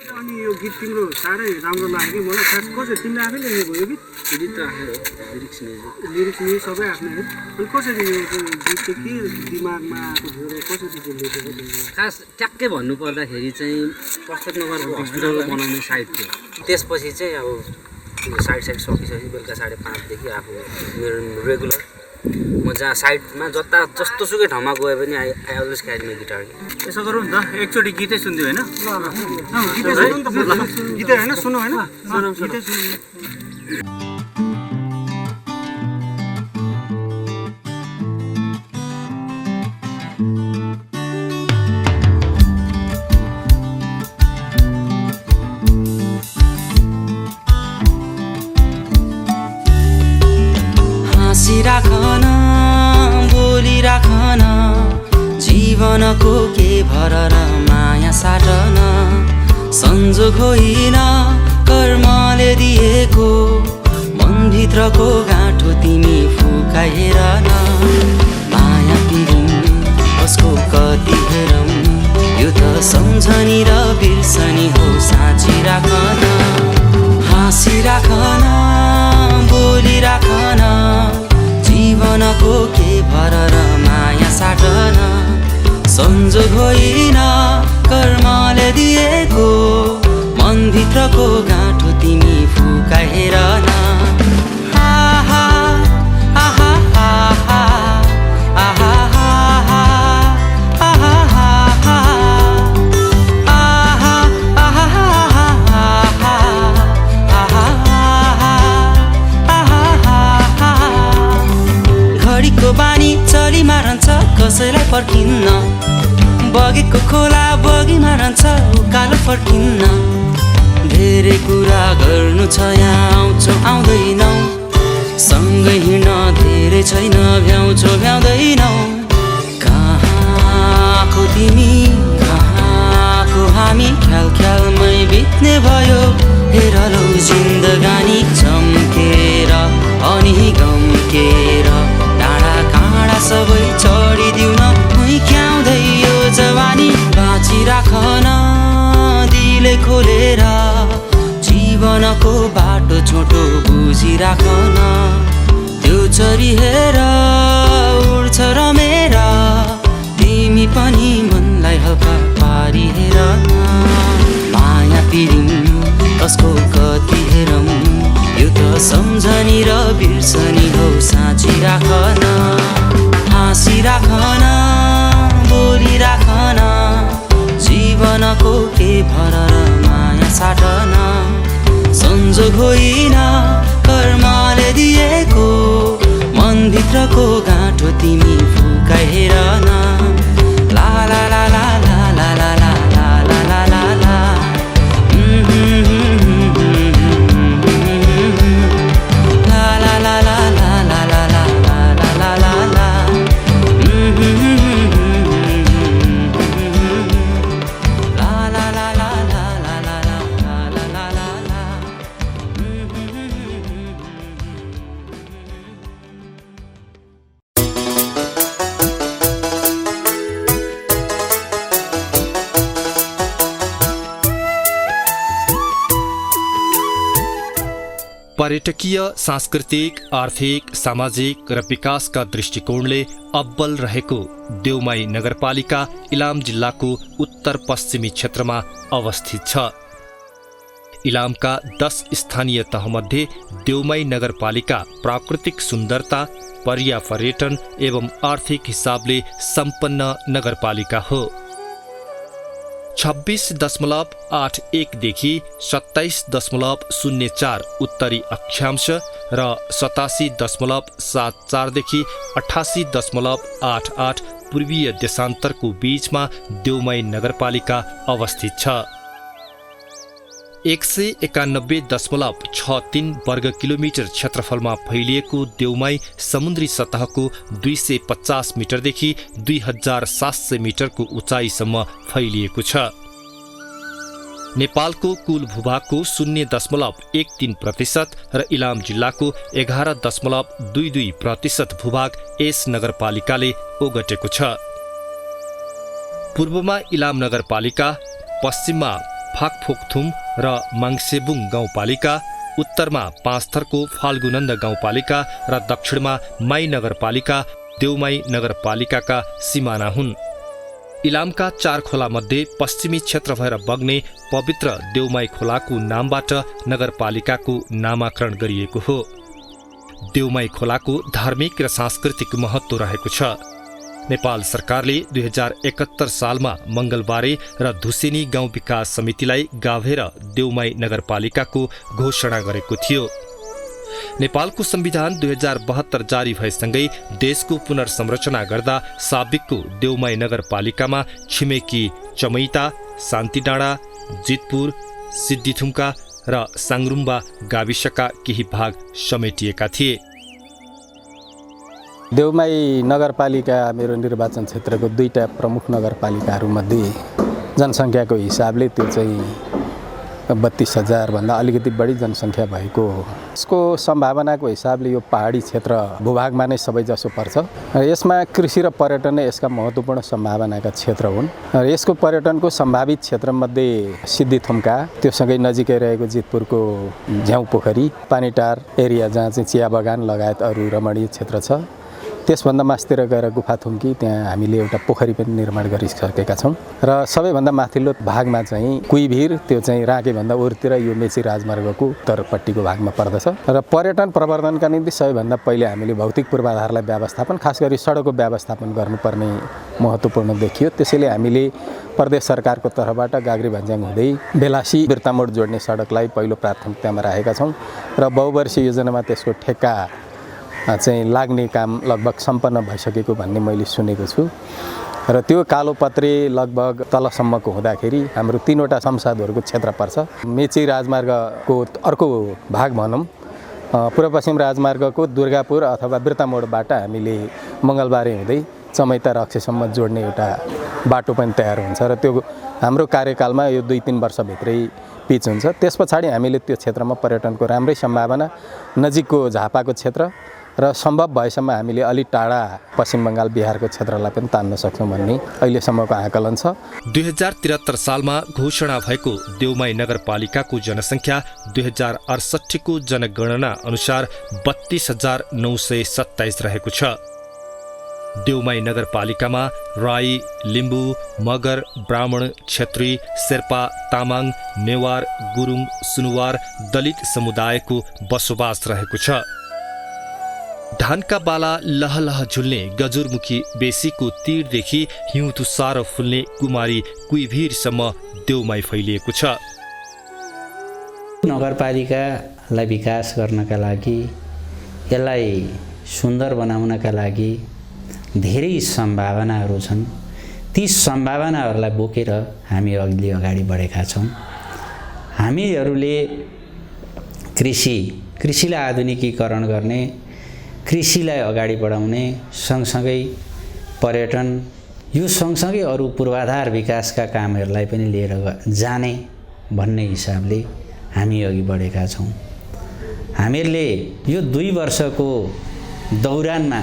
अनि यो गीत तिम्रो साह्रै राम्रो लाग्यो कि मलाई। खास कसरी तिमीले आफै लेखेको यो गीत? गीत त आफै हो, लिरिक्स नि सबै आफ्नै हो। अनि कसरी यो गीत चाहिँ के दिमागमा आएको थियो र कसरी चाहिँ लेखेको तिमीले? खास ट्याक्कै भन्नुपर्दाखेरि चाहिँ प्रसादनगरको हस्पिटल बनाउने साइड थियो। त्यसपछि चाहिँ अब त्यो साइड सकिसकेपछि बेलुका 5:30देखि आफू मेरो रेगुलर म जहाँ साइडमा जस्तोसुकै ठाउँमा गए पनि I always carry my guitar. यसो गरौँ न त, एकचोटि गीतै सुन्दियो होइन? गीतै सुनौँ न त, गीतै होइन सुनौँ होइन? गीतै सुनौँ। हाँसिराखन बोलिराखन जीवनको के भर र माया साटन संजोग होइन कर्मले दिएको मनभित्रको गाँठो तिमी फुकाएर न माया पिरिम कसको कति हेरौँ यो त सम्झनी र बिर्सनी हो साँचिराखन हाँसिराखन बोलिराखन जीवनको के भर र माया साटन संजोग होइन कर्मले दिएको मनभित्रको गाँठो तिमी फुकाएर न आहा आहा आहा आहा बानी चलीमा रहन्छ कसैलाई पर्खिन्न बगेको खोला बगीमा रहन्छ उकालो फर्किन्न धेरै कुरा गर्नु छ यहाँ आउँछौ आउँदैनौ सँगै हिँड्न धेरै छैन भ्याउँछौ भ्याउँदैनौ कहाँको तिमी कहाँको हामी ख्याल ख्यालमै बित्ने भयो हेर लौ जिन्दगानी चम्केर अनि गम्केर काँडा सबै चढिदिउन हुइक्याउँदै यो जवानी बाँचिराखन दिलै खोलेर जीवनको बाटो छोटो बुझिराखन त्यो चरी हेर उड्छ रमेर तिमी पनि मनलाई हल्का पारी हेर माया पिरिम कसको कति हेरौँ यो त सम्झनी र बिर्सनी हो साँचिराखन हाँसिराखन बोलिराखन जीवनको के भर र माया साटन संजोग होइन कर्मले दिएको मनभित्रको गाँठो तिमी फुकाएर न ला ला ला ला ला ला ला ला ला ला ला ला पर्यटकीय सांस्कृतिक आर्थिक सामाजिक र विकासका दृष्टिकोणले अब्बल रहेको देउमाई नगरपालिका इलाम जिल्लाको उत्तर पश्चिमी क्षेत्रमा अवस्थित छ। इलामका 10 स्थानीय तहमध्ये देउमाई नगरपालिका प्राकृतिक सुन्दरता पर्यापर्यटन एवं आर्थिक हिसाबले सम्पन्न नगरपालिका हो। 26.81 देखि 27.04 उत्तरी अक्षांश र 87.74 देखि 88.88 पूर्वीय देशान्तरको बीचमा देउमाई नगरपालिका अवस्थित छ। 191.63 वर्ग किलोमिटर क्षेत्रफलमा फैलिएको देउमाई समुद्री सतहको 250 मिटरदेखि 2700 मिटरको उचाइसम्म फैलिएको छ। नेपालको कुल भूभागको 0.13% र इलाम जिल्लाको 11.22% भूभाग यस नगरपालिकाले ओगटेको छ। पूर्वमा इलाम नगरपालिका, पश्चिममा फाकफोकथुम र माङसेबुङ गाउँपालिका, उत्तरमा पाँचथरको फाल्गुनन्द गाउँपालिका र दक्षिणमा माई नगरपालिका देउमाई नगरपालिकाका सिमाना हुन्। इलामका 4 खोलामध्ये पश्चिमी क्षेत्र भएर बग्ने पवित्र देउमाई खोलाको नामबाट नगरपालिकाको नामाकरण गरिएको हो। देउमाई खोलाको धार्मिक र सांस्कृतिक महत्त्व रहेको छ। नेपाल सरकारले 2071 सालमा मंगलबारे र धुसेनी गाउँ विकास समितिलाई गाभेर देउमाई नगरपालिकाको घोषणा गरेको थियो। नेपालको संविधान 2072 जारी भएसँगै देशको पुनर्संरचना गर्दा साबिकको देउमाई नगरपालिकामा छिमेकी चमैता, शान्तिडाँडा, जितपुर, सिद्धिथुम्का र साङरुम्बा गाविसका केही भाग समेटिएका थिए। देउमाई नगरपालिका मेरो निर्वाचन क्षेत्रको 2टा प्रमुख नगरपालिकाहरूमध्ये जनसङ्ख्याको हिसाबले त्यो चाहिँ 32,000 भन्दा अलिकति बढी जनसङ्ख्या भएको हो। यसको सम्भावनाको हिसाबले यो पहाडी क्षेत्र भूभागमा नै सबैजसो पर्छ र यसमा कृषि र पर्यटन नै यसका महत्त्वपूर्ण सम्भावनाका क्षेत्र हुन्। र यसको पर्यटनको सम्भावित क्षेत्रमध्ये सिद्धिथुम्का, त्योसँगै नजिकै रहेको जितपुरको झ्याउ पोखरी, पानीटार एरिया जहाँ चाहिँ चिया बगान लगायत अरू रमणीय क्षेत्र छ। त्यसभन्दा मास्तिर गएर गुफाथुम्की, त्यहाँ हामीले एउटा पोखरी पनि निर्माण गरिसकेका छौँ। र सबैभन्दा माथिल्लो भागमा चाहिँ कुइभिर, त्यो चाहिँ राँकेभन्दा उरतिर यो मेची राजमार्गको उत्तरपट्टिको भागमा पर्दछ। र पर्यटन प्रवर्धनका निम्ति सबैभन्दा पहिले हामीले भौतिक पूर्वाधारलाई व्यवस्थापन, खास गरी सडकको व्यवस्थापन गर्नुपर्ने महत्त्वपूर्ण देखियो। त्यसैले हामीले प्रदेश सरकारको तर्फबाट गाग्री भन्ज्याङ हुँदै बेलासी बिर्तामोड जोड्ने सडकलाई पहिलो प्राथमिकतामा राखेका छौँ र बहुवर्षीय योजनामा त्यसको ठेक्का चाहिँ लाग्ने काम लगभग सम्पन्न भइसकेको भन्ने मैले सुनेको छु। र त्यो कालोपत्रे लगभग तलसम्मको हुँदाखेरि हाम्रो 3वटा संसदहरूको क्षेत्र पर्छ। मेची राजमार्गको अर्को भाग भनौँ, पूर्व पश्चिम राजमार्गको दुर्गापुर अथवा बिर्तामोडबाट हामीले मङ्गलबारे हुँदै चमैता रक्सीसम्म जोड्ने एउटा बाटो पनि तयार हुन्छ र त्यो हाम्रो कार्यकालमा यो 2-3 वर्षभित्रै पिच हुन्छ। त्यस पछाडि हामीले त्यो क्षेत्रमा पर्यटनको राम्रै सम्भावना, नजिकको झापाको क्षेत्र र सम्भव भएसम्म हामीले अलि टाढा पश्चिम बङ्गाल बिहारको क्षेत्रलाई पनि तान्न सक्छौँ भन्ने अहिलेसम्मको आकलन छ। 2073 सालमा घोषणा भएको देउमाई नगरपालिकाको जनसङ्ख्या 2068 को जनगणना अनुसार 32,927 रहेको छ। देउमाई नगरपालिकामा राई, लिम्बू, मगर, ब्राह्मण, क्षेत्री, शेर्पा, तामाङ, नेवार, गुरुङ, सुनुवार, दलित समुदायको बसोबास रहेको छ। धानका बाला लहलह झुल्ने गजुरमुखी बेसीको तीरदेखि हिउँदु सारो फुल्ने कुमारी कुइभिरसम्म देउमाई फैलिएको छ। नगरपालिकालाई विकास गर्नका लागि, यसलाई सुन्दर बनाउनका लागि धेरै सम्भावनाहरू छन्। ती सम्भावनाहरूलाई बोकेर हामी अगाडि बढेका छौँ। हामीहरूले कृषिलाई आधुनिकीकरण गर्ने, कृषिलाई अगाडि बढाउने, सँगसँगै पर्यटन, यो सँगसँगै अरू पूर्वाधार विकासका कामहरूलाई पनि लिएर जाने भन्ने हिसाबले हामी अघि बढेका छौँ। हामीहरूले यो 2 वर्षको दौरानमा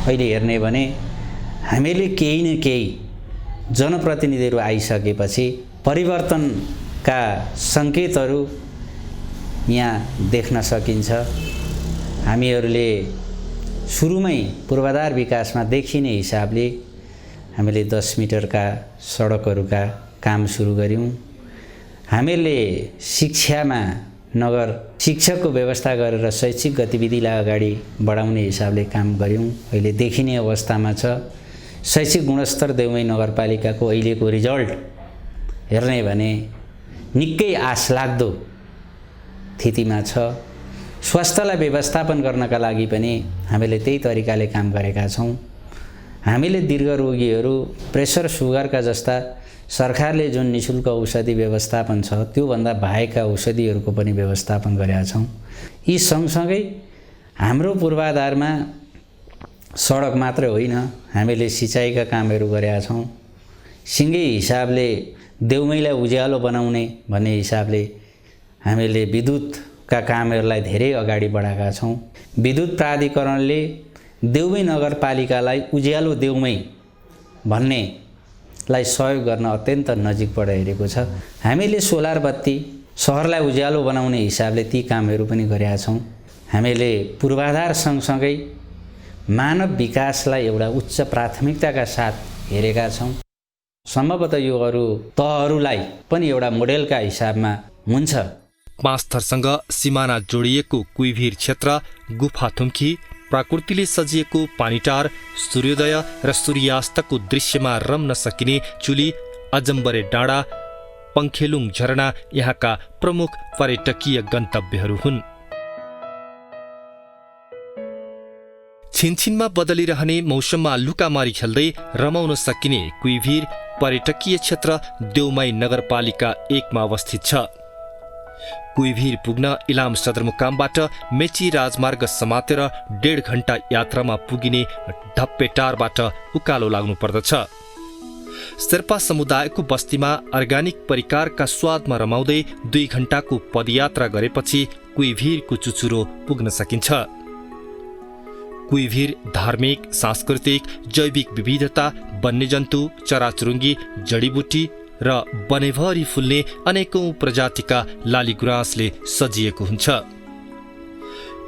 अहिले हेर्ने भने हामीहरूले केही न केही जनप्रतिनिधिहरू आइसकेपछि परिवर्तनका सङ्केतहरू यहाँ देख्न सकिन्छ। हामीहरूले सुरुमै पूर्वाधार विकासमा देखिने हिसाबले हामीले 10 मिटरका सडकहरूका काम सुरु गऱ्यौँ। हामीहरूले शिक्षामा नगर शिक्षकको व्यवस्था गरेर शैक्षिक गतिविधिलाई अगाडि बढाउने हिसाबले काम गऱ्यौँ। अहिले देखिने अवस्थामा छ। शैक्षिक गुणस्तर देउमाई नगरपालिकाको अहिलेको रिजल्ट हेर्ने भने निकै आशलाग्दो स्थितिमा छ। स्वास्थ्यलाई व्यवस्थापन गर्नका लागि पनि हामीले त्यही तरिकाले काम गरेका छौँ। हामीले दीर्घरोगीहरू, प्रेसर, सुगरका जस्ता सरकारले जुन निःशुल्क औषधि व्यवस्थापन छ त्योभन्दा बाहेकका औषधिहरूको पनि व्यवस्थापन गरेका छौँ। यी सँगसँगै हाम्रो पूर्वाधारमा सडक मात्रै होइन, हामीले सिँचाइका कामहरू गरेका छौँ। सिँगै हिसाबले देउमाईलाई उज्यालो बनाउने भन्ने हिसाबले हामीले विद्युतका कामहरूलाई धेरै अगाडि बढाएका छौँ। विद्युत प्राधिकरणले देउमाई नगरपालिकालाई उज्यालो देउमाई भन्ने लाई सहयोग गर्न अत्यन्त नजिकबाट हेरेको छ। हामीले सोलर बत्ती सहरलाई उज्यालो बनाउने हिसाबले ती कामहरू पनि गरेका छौँ। हामीले पूर्वाधार सँगसँगै मानव विकासलाई एउटा उच्च प्राथमिकताका साथ हेरेका छौँ। सम्भवतः यो अरू तहहरूलाई पनि एउटा मोडेलका हिसाबमा हुन्छ। पाँचथरसँग सिमाना जोडिएको कुइभिर क्षेत्र, गुफाथुम्की, प्रकृतिले सजिएको पानीटार, सूर्योदय र सूर्यास्तको दृश्यमा रम्न सकिने चुली, अजम्बरे डाँडा, पङ्खेलुङ झरना यहाँका प्रमुख पर्यटकीय गन्तव्यहरू हुन्। छिनछिनमा बदलिरहने मौसममा लुकामारी खेल्दै रमाउन सकिने कुइभिर पर्यटकीय क्षेत्र देउमाई नगरपालिका 1 मा अवस्थित छ। कुइभिर पुग्न इलाम सदरमुकामबाट मेची राजमार्ग समातेर 1.5 घण्टा यात्रामा पुगिने ढप्पेटारबाट उकालो लाग्नु पर्दछ। शेर्पा समुदायको बस्तीमा अर्ग्यानिक परिकारका स्वादमा रमाउँदै 2 घण्टाको पदयात्रा गरेपछि कुइभिरको चुचुरो पुग्न सकिन्छ। कुइभिर धार्मिक, सांस्कृतिक, जैविक विविधता, वन्यजन्तु, चराचुरुङ्गी, जडीबुटी र वनैभरि फुल्ने अनेकौं प्रजातिका लालीगुराँसले सजिएको हुन्छ।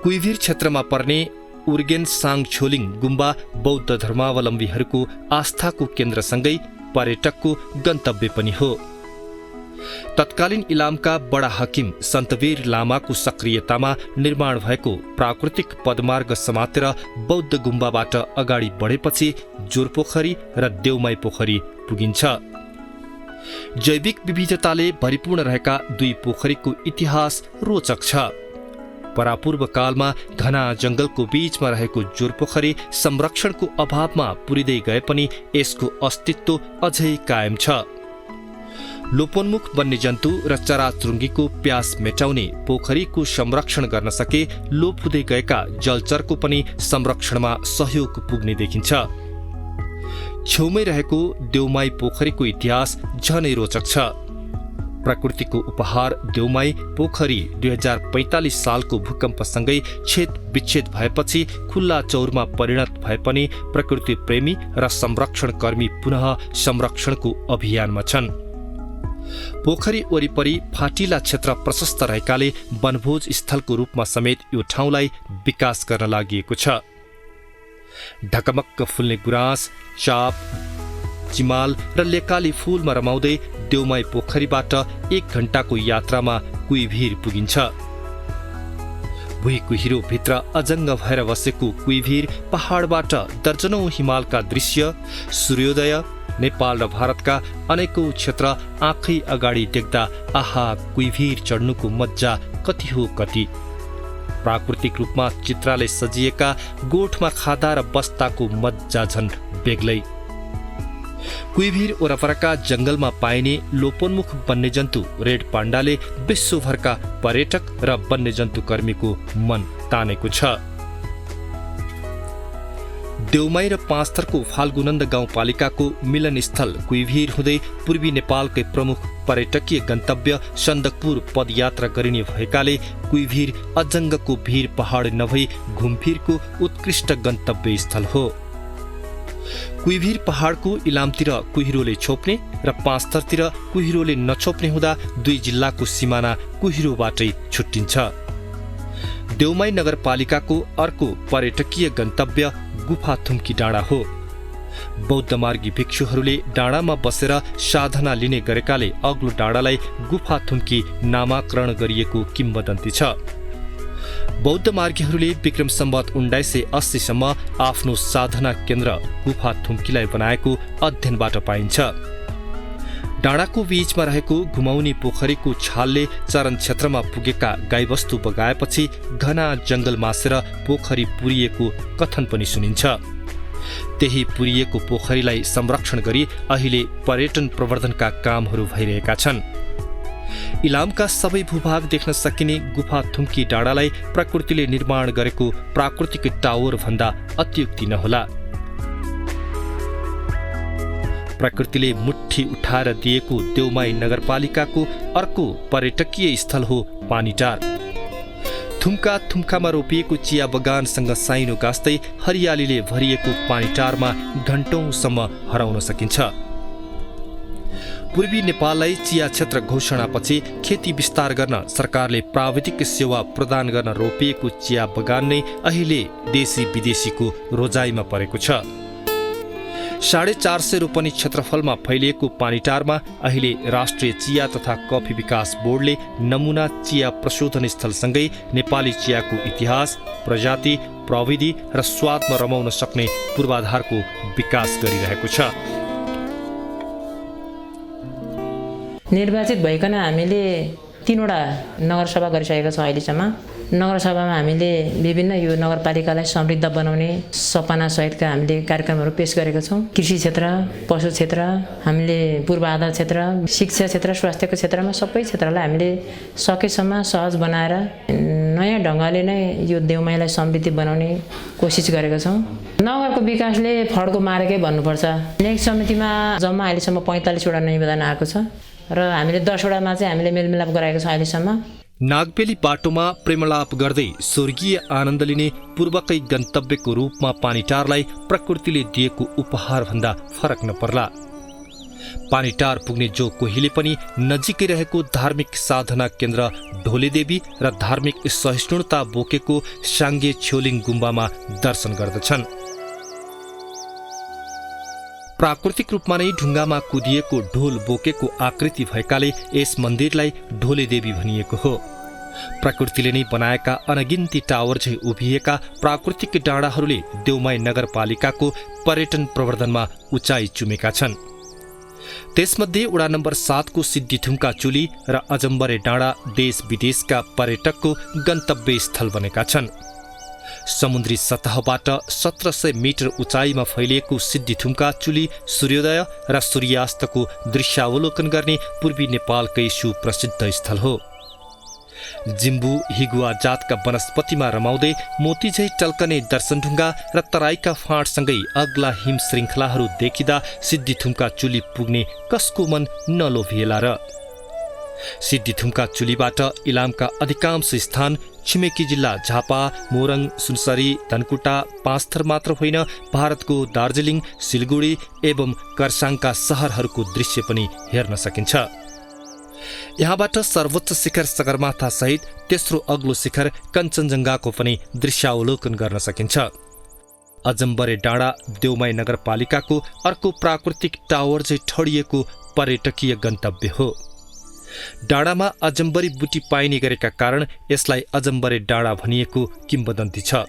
कुइभिर क्षेत्रमा पर्ने उर्गेन साङछोलिङ गुम्बा बौद्ध धर्मावलम्बीहरूको आस्थाको केन्द्रसँगै पर्यटकको गन्तव्य पनि हो। तत्कालीन इलामका बडा हकिम सन्तवीर लामाको सक्रियतामा निर्माण भएको प्राकृतिक पदमार्ग समातेर बौद्ध गुम्बाबाट अगाडि बढेपछि जोरपोखरी र देउमाई पोखरी पुगिन्छ। जैविक विविधताले भरिपूर्ण रहेका 2 पोखरीको इतिहास रोचक छ। परापूर्व कालमा घना जंगलको बीचमा रहेको जोरपोखरी संरक्षणको अभावमा पुरिँदै गए पनि यसको अस्तित्व अझै कायम छ। लोपोन्मुख वन्यजन्तु र चराचुरुङ्गीको प्यास मेटाउने पोखरीको संरक्षण गर्न सके लोप हुँदै गएका जलचरको पनि संरक्षणमा सहयोग पुग्ने देखिन्छ। छेउमै रहेको देउमाई पोखरीको इतिहास झनै रोचक छ। प्रकृतिको उपहार देउमाई पोखरी 2045 सालको भूकम्पसँगै छेद विच्छेद भएपछि खुल्ला चौरमा परिणत भए पनि प्रकृति प्रेमी र संरक्षणकर्मी पुनः संरक्षणको अभियानमा छन्। पोखरी वरिपरि फाटिला क्षेत्र प्रशस्त रहेकाले वनभोज स्थलको रूपमा समेत यो ठाउँलाई विकास गर्न लागि छ। ढकमक्क फुल्ने गुराँस, चाप, चिमाल र लेकाली फूलमा रमाउँदै देउमाई पोखरीबाट 1 घण्टाको यात्रामा कुइभिर पुगिन्छ। भुइँ कुहिरो भित्र अजङ्ग भएर बसेको कुइभिर पहाडबाट दर्जनौं हिमालका दृश्य, सूर्योदय, नेपाल र भारतका अनेकौं क्षेत्र आँखै अगाडि देख्दा आहा कुइभिर चढ्नुको मज्जा कति हो कति। प्राकृतिक रूपमा चित्रले सजिएका गोठमा खादा र बस्ताको मज्जा झन् बेग्लै। कुइभिर वरपरका जंगलमा पाइने लोपोन्मुख वन्यजन्तु रेड पाण्डाले विश्वभरका पर्यटक र वन्यजन्तु कर्मीको मन तानेको छ। देउमाई र पाँचथरको फाल्गुनन्द गाउँपालिकाको मिलनस्थल कुइभिर हुँदै पूर्वी नेपालकै प्रमुख पर्यटकीय गन्तव्य सन्दकपुर पदयात्रा गरिने भएकाले कुइभिर अजङ्गको भिर पहाड नभई घुमफिरको उत्कृष्ट गन्तव्य स्थल हो। कुइभिर पहाडको इलामतिर कुहिरोले छोप्ने र पाँचथरतिर कुहिरोले नछोप्ने हुँदा 2 जिल्लाको सिमाना कुहिरोबाटै छुट्टिन्छ। देउमाई नगरपालिकाको अर्को पर्यटकीय गन्तव्य गुफाथुम्की डाँडा हो। बौद्धमार्गी भिक्षुहरूले डाँडामा बसेर साधना लिने गरेकाले अग्लो डाँडालाई गुफाथुम्की नामाकरण गरिएको किम्वदन्ती छ। बौद्ध मार्गीहरूले विक्रम सम्वत 1980 सम्म आफ्नो साधना केन्द्र गुफाथुम्कीलाई बनाएको अध्ययनबाट पाइन्छ। डाँडाको बीचमा रहेको घुमाउने पोखरीको छालले चरण क्षेत्रमा पुगेका गाईवस्तु बगाएपछि घना जंगल मासेर पोखरी पुरिएको कथन पनि सुनिन्छ। त्यही पुरिएको पोखरीलाई संरक्षण गरी अहिले पर्यटन प्रवर्धनका कामहरू भइरहेका छन्। इलामका सबै भूभाग देख्न सकिने गुफाथुम्की डाँडालाई प्रकृतिले निर्माण गरेको प्राकृतिक टावर भन्दा अत्युक्ति नहोला। प्रकृतिले मुट्ठी उठाएर दिएको देउमाई नगरपालिकाको अर्को पर्यटकीय स्थल हो पानीटार। थुम्कामा रोपिएको चिया बगानसँग साइनो गाँस्दै हरियालीले भरिएको पानीटारमा घण्टौंसम्म हराउन सकिन्छ। पूर्वी नेपाललाई चिया क्षेत्र घोषणापछि खेती विस्तार गर्न सरकारले प्राविधिक सेवा प्रदान गर्न रोपिएको चिया बगान नै अहिले देशी विदेशीको रोजाइमा परेको छ। 450 रोपनी क्षेत्रफलमा फैलिएको पानीटारमा अहिले राष्ट्रिय चिया तथा कफी विकास बोर्डले नमुना चिया प्रशोधन स्थलसँगै नेपाली चियाको इतिहास, प्रजाति, प्रविधि र स्वादमा रमाउन सक्ने पूर्वाधारको विकास गरिरहेको छ। निर्वाचित भइकन हामीले 3वटा नगरसभा गरिसकेका छौँ। अहिलेसम्म नगरसभामा हामीले विभिन्न यो नगरपालिकालाई समृद्ध बनाउने सपनासहितका हामीले कार्यक्रमहरू पेश गरेका छौँ। कृषि क्षेत्र, पशु क्षेत्र, हामीले पूर्वाधार क्षेत्र, शिक्षा क्षेत्र, स्वास्थ्यको क्षेत्रमा सबै क्षेत्रलाई हामीले सकेसम्म सहज बनाएर नयाँ ढङ्गले नै यो देउमाईलाई समृद्धि बनाउने कोसिस गरेका छौँ। नगरको विकासले फड्को मारेकै भन्नुपर्छ। लेख समितिमा जम्मा अहिलेसम्म 45वटा निवेदन आएको छ र हामीले 10वटामा चाहिँ हामीले मेलमिलाप गराएको छौँ अहिलेसम्म। नागबेली बाटोमा प्रेमलाप गर्दै स्वर्गीय आनन्द लिने पूर्वकै गन्तव्यको रूपमा पानीटारलाई प्रकृतिले दिएको उपहार भन्दा फरक नपर्ला। पानीटार पुग्ने जो कोहीले पनि नजिकै रहेको धार्मिक साधना केन्द्र ढोलेदेवी र धार्मिक सहिष्णुता बोकेको साङ्गे छ्योलिङ गुम्बामा दर्शन गर्दछन्। प्राकृतिक रूपमा नै ढुङ्गामा कुदिएको ढोल बोकेको आकृति भएकाले यस मन्दिरलाई ढोलेदेवी भनिएको हो। प्रकृतिले नै बनाएका अनगिन्ती टावर झै उभिएका प्राकृतिक डाँडाहरूले देउमाई नगरपालिकाको पर्यटन प्रवर्धनमा उचाइ चुमेका छन्। त्यसमध्ये वडा नम्बर 7 को सिद्धिथुम्का चुली र अजम्बरे डाँडा देश विदेशका पर्यटकको गन्तव्य स्थल बनेका छन्। समुद्री सतहबाट 1700 मिटर उचाइमा फैलिएको सिद्धिथुम्का चुली सूर्योदय र सूर्यास्तको दृश्यावलोकन गर्ने पूर्वी नेपालकै सुप्रसिद्ध स्थल हो। जिम्बु हिगुवा जातका वनस्पतिमा रमाउँदै मोतीझै टल्कने दर्शनढुङ्गा र तराईका फाँटसँगै अग्ला हिम श्रृङ्खलाहरू देखिँदा सिद्धिथुम्का चुली पुग्ने कसको मन नलोभिएला र। सिद्धिथुम्का चुलीबाट इलामका अधिकांश स्थान छिमेकी जिल्ला झापा, मोरङ, सुनसरी, धनकुटा, पाँचथर मात्र होइन भारतको दार्जिलिङ, सिलगुडी एवं खरसाङका सहरहरूको दृश्य पनि हेर्न सकिन्छ। यहाँबाट सर्वोच्च शिखर सगरमाथा सहित तेस्रो अग्लो शिखर कञ्चनजङ्घाको पनि दृश्यावलोकन गर्न सकिन्छ। अजम्बरे डाँडा देउमाई नगरपालिकाको अर्को प्राकृतिक टावर झै ठडिएको पर्यटकीय गन्तव्य हो। डाँडामा अजम्बरी बुटी पाइने गरेका कारण यसलाई अजम्बरे डाँडा भनिएको किम्वदन्ती छ।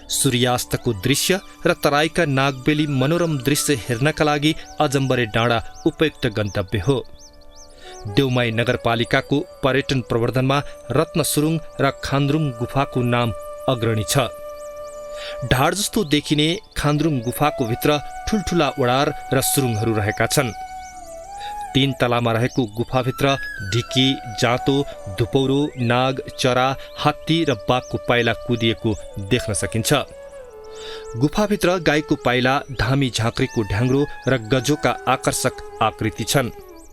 सूर्यास्तको दृश्य र तराईका नागबेली मनोरम दृश्य हेर्नका लागि अजम्बरे डाँडा उपयुक्त गन्तव्य हो। देउमाई नगरपालिकाको पर्यटन प्रवर्धनमा रत्नसुरुङ र खान्द्रुङ गुफाको नाम अग्रणी छ। ढाड जस्तो देखिने खान्द्रुङ गुफाको भित्र ठुल्ठुला ओडार र सुरुङहरू रहेका छन्। 3 तलामा रहेको गुफाभित्र ढिकी, जाँतो, धुपौरो, नाग, चरा, हात्ती र बाघको पाइला कुदिएको देख्न सकिन्छ। गुफाभित्र गाईको पाइला, धामी झाँक्रीको ढ्याङ्ग्रो र गजोका आकर्षक आकृति छन्।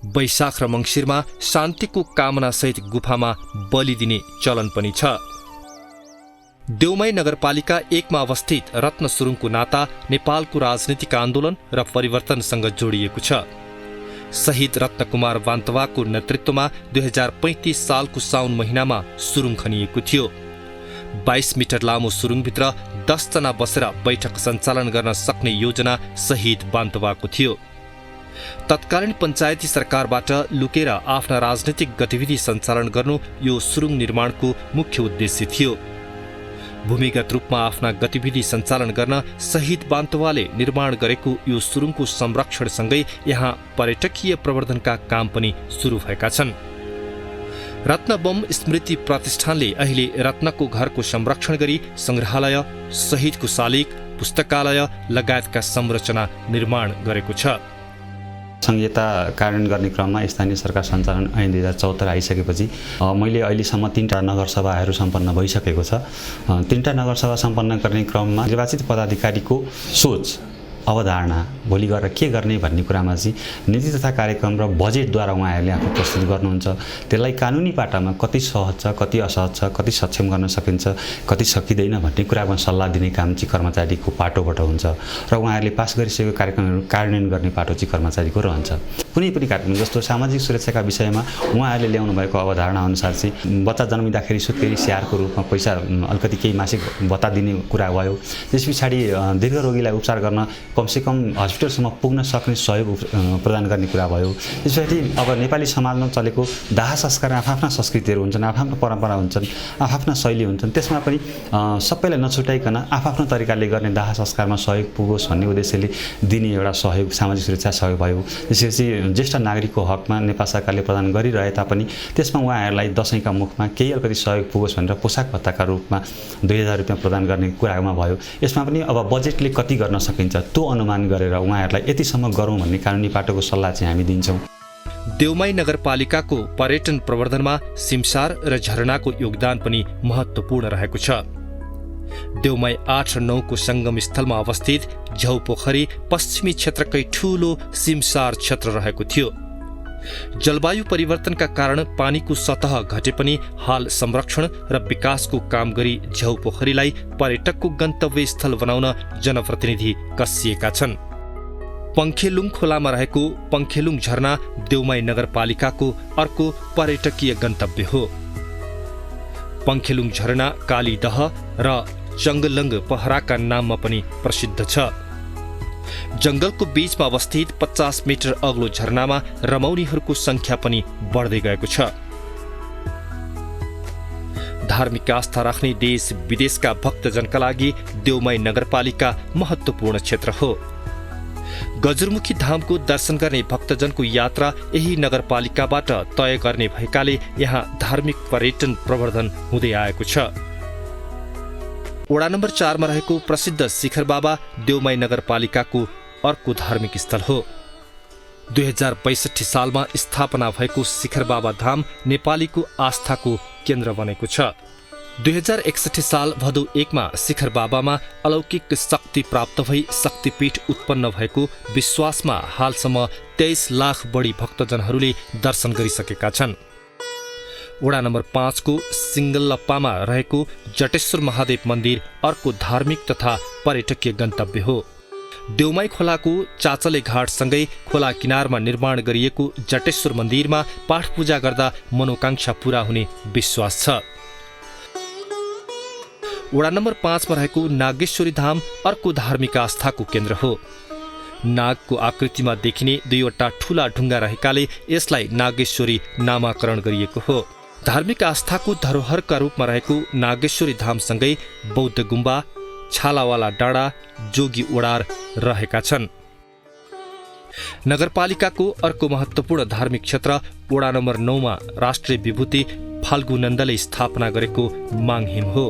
वैशाख र मङ्सिरमा शान्तिको कामनासहित गुफामा बलि दिने चलन पनि छ। देउमाई नगरपालिका 1 मा अवस्थित रत्नसुरुङको नाता नेपालको राजनीतिक आन्दोलन र परिवर्तनसँग जोडिएको छ। शहीद रत्नकुमार वान्तवाको नेतृत्वमा 2035 सालको साउन महिनामा सुरुङ खनिएको थियो। 22 मिटर लामो सुरुङभित्र 10 जना बसेर बैठक सञ्चालन गर्न सक्ने योजना शहीद वान्तवाको थियो। तत्कालीन पञ्चायती सरकारबाट लुकेर आफ्ना राजनीतिक गतिविधि सञ्चालन गर्नु यो सुरुङ निर्माणको मुख्य उद्देश्य थियो। भूमिगत रूपमा आफ्ना गतिविधि सञ्चालन गर्न शहीद वान्तवाले निर्माण गरेको यो सुरुङको संरक्षणसँगै यहाँ पर्यटकीय प्रवर्धनका काम पनि सुरु भएका छन्। रत्नबम स्मृति प्रतिष्ठानले अहिले रत्नको घरको संरक्षण गरी सङ्ग्रहालय, शहीदको शालिग, पुस्तकालय लगायतका संरचना निर्माण गरेको छ। संहिता कार्यान्वयन गर्ने क्रममा स्थानीय सरकार सञ्चालन ऐन 2074 आइसकेपछि मैले अहिलेसम्म 3टा नगरसभाहरू सम्पन्न भइसकेको छ। 3टा नगरसभा सम्पन्न गर्ने क्रममा निर्वाचित पदाधिकारीको सोच अवधारणा भोलि गएर के गर्ने भन्ने कुरामा चाहिँ नीति तथा कार्यक्रम र बजेटद्वारा उहाँहरूले आफू प्रस्तुत गर्नुहुन्छ। त्यसलाई कानुनी पाटामा कति सहज छ, कति असहज छ, कति सक्षम गर्न सकिन्छ, कति सकिँदैन भन्ने कुरामा सल्लाह दिने काम चाहिँ कर्मचारीको पाटोबाट हुन्छ र उहाँहरूले पास गरिसकेको कार्यक्रमहरू कार्यान्वयन गर्ने पाटो चाहिँ कर्मचारीको रहन्छ। कुनै पनि कार्यक्रम जस्तो सामाजिक सुरक्षाका विषयमा उहाँहरूले ल्याउनु भएको अवधारणा अनुसार चाहिँ बच्चा जन्मिँदाखेरि सुत्केरी स्याहारको रूपमा पैसा अलिकति केही मासिक भत्ता दिने कुरा भयो। त्यस पछाडि दीर्घ रोगीलाई उपचार गर्न कमसेकम हस्पिटलसम्म पुग्न सक्ने सहयोग प्रदान गर्ने कुरा भयो। त्यसपछि अब नेपाली समाजमा चलेको दाह संस्कार आफ्ना संस्कृतिहरू हुन्छन्, आफ्ना परम्परा हुन्छन्, आफ्ना शैली हुन्छन्। त्यसमा पनि सबैलाई नछुटाइकन आफ्नो तरिकाले गर्ने दाह संस्कारमा सहयोग पुगोस् भन्ने उद्देश्यले दिने एउटा सहयोग सामाजिक सुरक्षा सहयोग भयो। त्यसपछि ज्येष्ठ नागरिकको हकमा नेपाल सरकारले प्रदान गरिरहे तापनि त्यसमा उहाँहरूलाई दसैँका मुखमा केही अलिकति सहयोग पुगोस् भनेर पोसाक भत्ताका रूपमा 2000 रुपियाँ प्रदान गर्ने कुरामा भयो। यसमा पनि अब बजेटले कति गर्न सकिन्छ त्यो अनुमान गरेर उहाँहरूलाई यतिसम्म गरौँ भन्ने कानुनी पाटोको सल्लाह चाहिँ हामी दिन्छौँ। देउमाई नगरपालिकाको पर्यटन प्रवर्धनमा सिमसार र झरनाको योगदान पनि महत्त्वपूर्ण रहेको छ। देउमाई 8 र 9 को संगम स्थलमा अवस्थित झ्याउ पोखरी पश्चिमी क्षेत्रकै ठूलो सिमसार क्षेत्र रहेको थियो। जलवायु परिवर्तनका कारण पानीको सतह घटे पनि हाल संरक्षण र विकासको काम गरी झ्याउ पोखरीलाई पर्यटकको गन्तव्य स्थल बनाउन जनप्रतिनिधि कसिएका छन्। पंखेलुङ खोलामा रहेको पंखेलुङ झरना देउमाई नगरपालिकाको अर्को पर्यटकीय गन्तव्य हो। पंखेलुङ झरना कालीदह र चङ्गलङ्ग पहराका नाममा पनि प्रसिद्ध छ। जंगलको बीचमा अवस्थित 50 मिटर अग्लो झरनामा रमाउनेहरूको संख्या पनि बढ्दै गएको छ। धार्मिक आस्था राख्ने देश विदेशका भक्तजनका लागि देउमाई नगरपालिका महत्त्वपूर्ण क्षेत्र हो। गजुरमुखी धामको दर्शन गर्ने भक्तजनको यात्रा यही नगरपालिकाबाट तय गर्ने भएकाले यहाँ धार्मिक पर्यटन प्रवर्धन हुँदै आएको छ। वडा नम्बर 4 मा रहेको प्रसिद्ध शिखर बाबा देउमाई नगरपालिकाको अर्को धार्मिक स्थल हो। 2062 सालमा स्थापना भएको शिखर बाबा धाम नेपालीको आस्थाको केन्द्र बनेको छ। 2061 साल भदौ 1 मा शिखर बाबामा अलौकिक शक्ति प्राप्त भई शक्तिपीठ उत्पन्न भएको विश्वासमा हालसम्म 23 लाख बढी भक्तजनहरूले दर्शन गरिसकेका छन्। वडा नम्बर 5 को सिङ्गलप्पामा रहेको जटेश्वर महादेव मन्दिर अर्को धार्मिक तथा पर्यटकीय गन्तव्य हो। देउमाई खोलाको चाचले घाटसँगै खोला किनारमा निर्माण गरिएको जटेश्वर मन्दिरमा पाठ पूजा गर्दा मनोकांक्षा पूरा हुने विश्वास छ। वडा नम्बर 5 मा रहेको नागेश्वरी धाम अर्को धार्मिक आस्थाको केन्द्र हो। नागको आकृतिमा देखिने 2वटा ठूला ढुङ्गा रहेकाले यसलाई नागेश्वरी नामाकरण गरिएको हो। धार्मिक आस्थाको धरोहरका रूपमा रहेको नागेश्वरी धामसँगै बौद्ध गुम्बा, छालावाला डाँडा, जोगी ओडार रहेका छन्। नगरपालिकाको अर्को महत्त्वपूर्ण धार्मिक क्षेत्र वडा नम्बर 9 मा राष्ट्रिय विभूति फाल्गु नन्दले स्थापना गरेको माङहिम हो।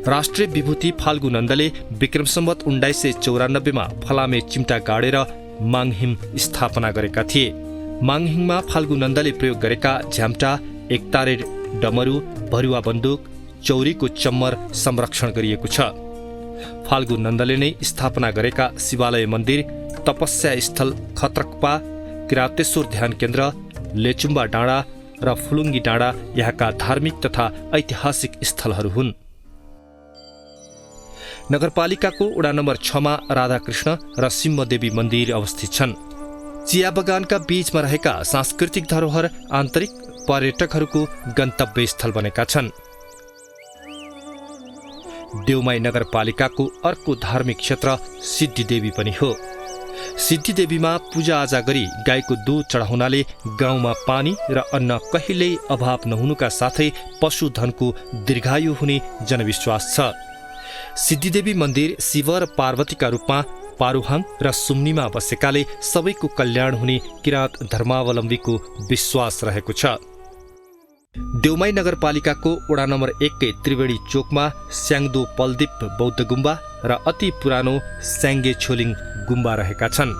राष्ट्रिय विभूति फाल्गु नन्दले विक्रम सम्वत 1994 मा फलामे चिम्टा गाडेर माङहिम स्थापना गरेका थिए। माङहिममा फाल्गु नन्दले प्रयोग गरेका झ्याम्टा, एकतारे डमरू, भरुवा बन्दुक, चौरीको चम्मर संरक्षण गरिएको छ। फाल्गु नन्दले नै स्थापना गरेका शिवालय मन्दिर, तपस्या स्थल खत्रकपा, किरातेश्वर ध्यान केन्द्र, लेचुम्बा डाँडा र फुलुङ्गी डाँडा यहाँका धार्मिक तथा ऐतिहासिक स्थलहरू हुन्। नगरपालिकाको वडा नम्बर 6 मा राधाकृष्ण र सिंहदेवी मन्दिर अवस्थित छन्। चिया बगानका बीचमा रहेका सांस्कृतिक धरोहर आन्तरिक पर्यटकहरूको गन्तव्य स्थल बनेका छन्। देउमाई नगरपालिकाको अर्को धार्मिक क्षेत्र सिद्धिदेवी पनि हो। सिद्धिदेवीमा पूजाआजा गरी गाईको दूध चढाउनाले गाउँमा पानी र अन्न कहिल्यै अभाव नहुनुका साथै पशुधनको दीर्घायु हुने जनविश्वास छ। सिद्धिदेवी मन्दिर शिव र पार्वतीका रूपमा पारुहाङ र सुम्नीमा बसेकाले सबैको कल्याण हुने किराँत धर्मावलम्बीको विश्वास रहेको छ। देउमाई नगरपालिकाको वडा नम्बर 1 कै त्रिवेणी चोकमा स्याङ्दो पलदीप बौद्ध गुम्बा र अति पुरानो स्याङ्गे छोलिङ गुम्बा रहेका छन्।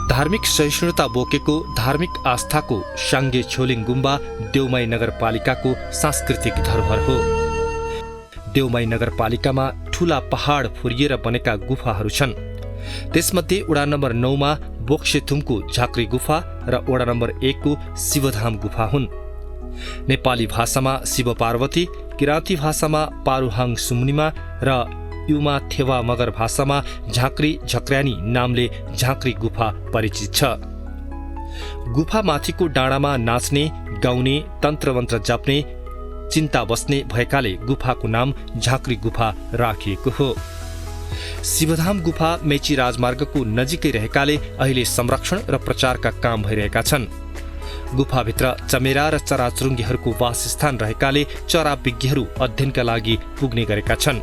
धार्मिक सहिष्णुता बोकेको धार्मिक आस्थाको स्याङ्गे छोलिङ गुम्बा देउमाई नगरपालिकाको सांस्कृतिक धरोहर हो। देउमाई नगरपालिकामा ठूला पहाड फुरिएर बनेका गुफाहरू छन्। त्यसमध्ये वडा नम्बर 9 मा बोक्सेथुमको झाँक्री गुफा र वडा नम्बर 1 को शिवधाम गुफा हुन्। नेपाली भाषामा शिव पार्वती, किराँती भाषामा पारुहाङ सुम्निमा र युमा थेवा मगर भाषामा झाँक्री झक्र्यानी नामले झाँक्री गुफा परिचित छ। गुफा माथिको डाँडामा नाच्ने, गाउने, तन्त्रमन्त्र जप्ने, चिन्ता बस्ने भएकाले गुफाको नाम झाँक्री गुफा राखिएको हो। शिवधाम गुफा मेची राजमार्गको नजिकै रहेकाले अहिले संरक्षण र प्रचारका काम भइरहेका छन्। गुफाभित्र चमेरा र चराचुरुङ्गीहरूको वासस्थान रहेकाले चरा विज्ञहरू अध्ययनका लागि पुग्ने गरेका छन्।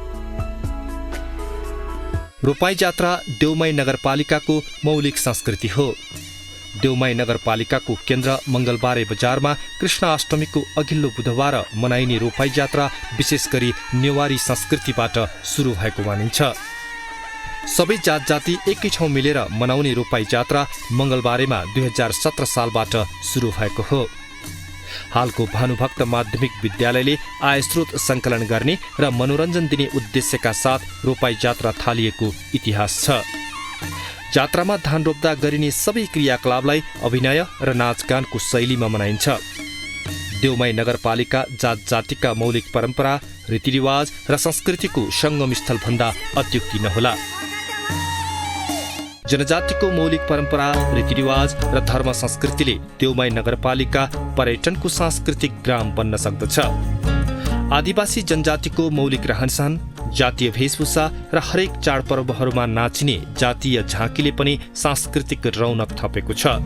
रोपाई जात्रा देउमाई नगरपालिकाको मौलिक संस्कृति हो। देउमाई नगरपालिकाको केन्द्र मंगलबारे बजारमा कृष्णाष्टमीको अघिल्लो बुधबार मनाइने रोपाई जात्रा विशेष गरी नेवारी संस्कृतिबाट सुरु भएको मानिन्छ। सबै जात जाति एकै ठाउँ मिलेर मनाउने रोपाई जात्रा मंगलबारेमा 2017 सालबाट सुरु भएको हो। हालको भानुभक्त माध्यमिक विद्यालयले आय स्रोत संकलन गर्ने र मनोरञ्जन दिने उद्देश्यका साथ रोपाई जात्रा थालिएको इतिहास छ। जात्रामा धान रोप्दा गरिने सबै क्रियाकलापलाई अभिनय र नाचगानको शैलीमा मनाइन्छ। देउमाई नगरपालिका जात जातिका मौलिक परम्परा, रीतिरिवाज र संस्कृतिको संगमस्थल भन्दा अत्युक्ति नहोला। जनजातिको मौलिक परम्परा, रीतिरिवाज र धर्म संस्कृतिले देउमाई नगरपालिका पर्यटनको सांस्कृतिक ग्राम बन्न सक्दछ। आदिवासी जनजातिको मौलिक रहनसहन, जातीय वेशभूषा र हरेक चाडपर्वहरूमा नाचिने जातीय झाँकीले पनि सांस्कृतिक रौनक थपेको छ।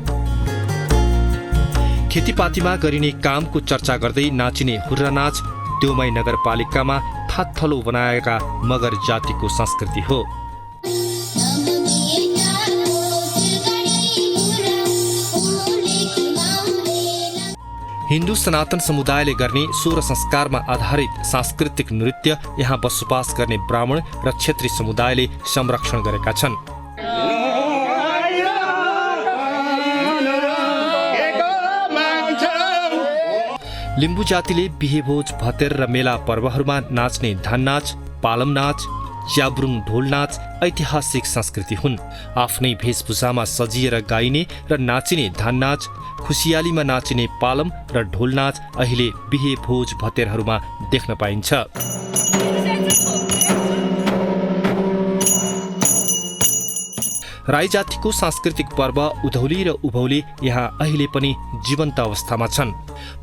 खेतीपातीमा गरिने कामको चर्चा गर्दै नाचिने हुर्रा नाच देउमाई नगरपालिकामा थातथलो बनाएका मगर जातिको संस्कृति हो। हिन्दू सनातन समुदायले गर्ने सोह्र संस्कारमा आधारित सांस्कृतिक नृत्य यहाँ बसोबास गर्ने ब्राह्मण र क्षेत्री समुदायले संरक्षण गरेका छन्। लिम्बू जातिले बिहे भोज, भतेर र मेला पर्वहरूमा नाच्ने धान नाच, पालम नाच, च्याब्रुङ ढोल नाच ऐतिहासिक संस्कृति हुन्। आफ्नै वेशभूषामा सजिएर गाइने र नाचिने धान नाच, खुसियालीमा नाचिने पालम र ढोल नाच अहिले बिहे भोज भतेरहरूमा देख्न पाइन्छ। राई जातिको सांस्कृतिक पर्व उधौली र उभौली यहाँ अहिले पनि जीवन्त अवस्थामा छन्।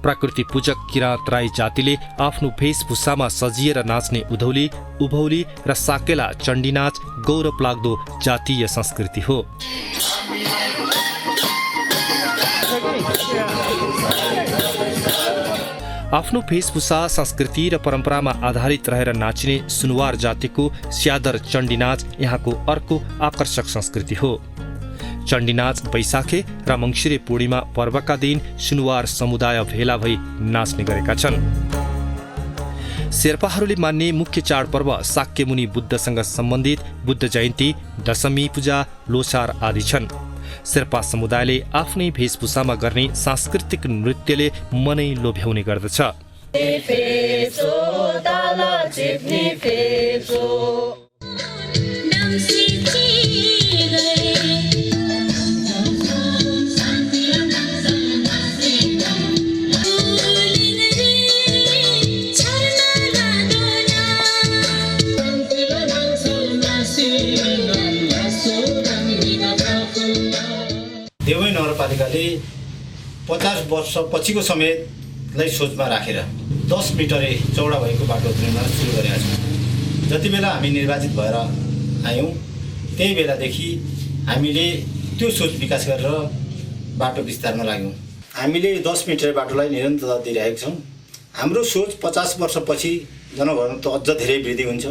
प्रकृति पूजक किराँत राई जातिले आफ्नो वेशभूषामा सजिएर नाच्ने उधौली, उभौली र साकेला चण्डी नाच गौरव लाग्दो जातीय संस्कृति हो। आफ्नो वेशभूषा, संस्कृति र परम्परामा आधारित रहेर नाचिने सुनवार जातिको स्यादर चण्डी नाच यहाँको अर्को आकर्षक संस्कृति हो। चण्डी नाच वैशाखे र मङ्सिरे पूर्णिमा पर्वका दिन सुनवार समुदाय भेला भई नाच्ने गरेका छन्। शेर्पाहरूले मान्ने मुख्य चाडपर्व शाक्यमुनि बुद्धसँग सम्बन्धित बुद्ध जयन्ती, दशमी पूजा, लोसार आदि छन्। शेर्पा समुदायले आफ्नै वेशभूषामा गर्ने सांस्कृतिक नृत्यले मनै लोभ्याउने गर्दछ। देउमाई नगरपालिकाले 50 वर्ष पछिको समयलाई सोचमा राखेर 10 मिटर चौडा भएको बाटो निर्माण सुरु गरेका छौँ। जति बेला हामी निर्वाचित भएर आयौँ त्यही बेलादेखि हामीले त्यो सोच विकास गरेर बाटो विस्तारमा लाग्यौँ। हामीले 10 मिटर बाटोलाई निरन्तरता दिइरहेका छौँ। हाम्रो सोच 50 वर्षपछि जनघनत्व अझ धेरै वृद्धि हुन्छ,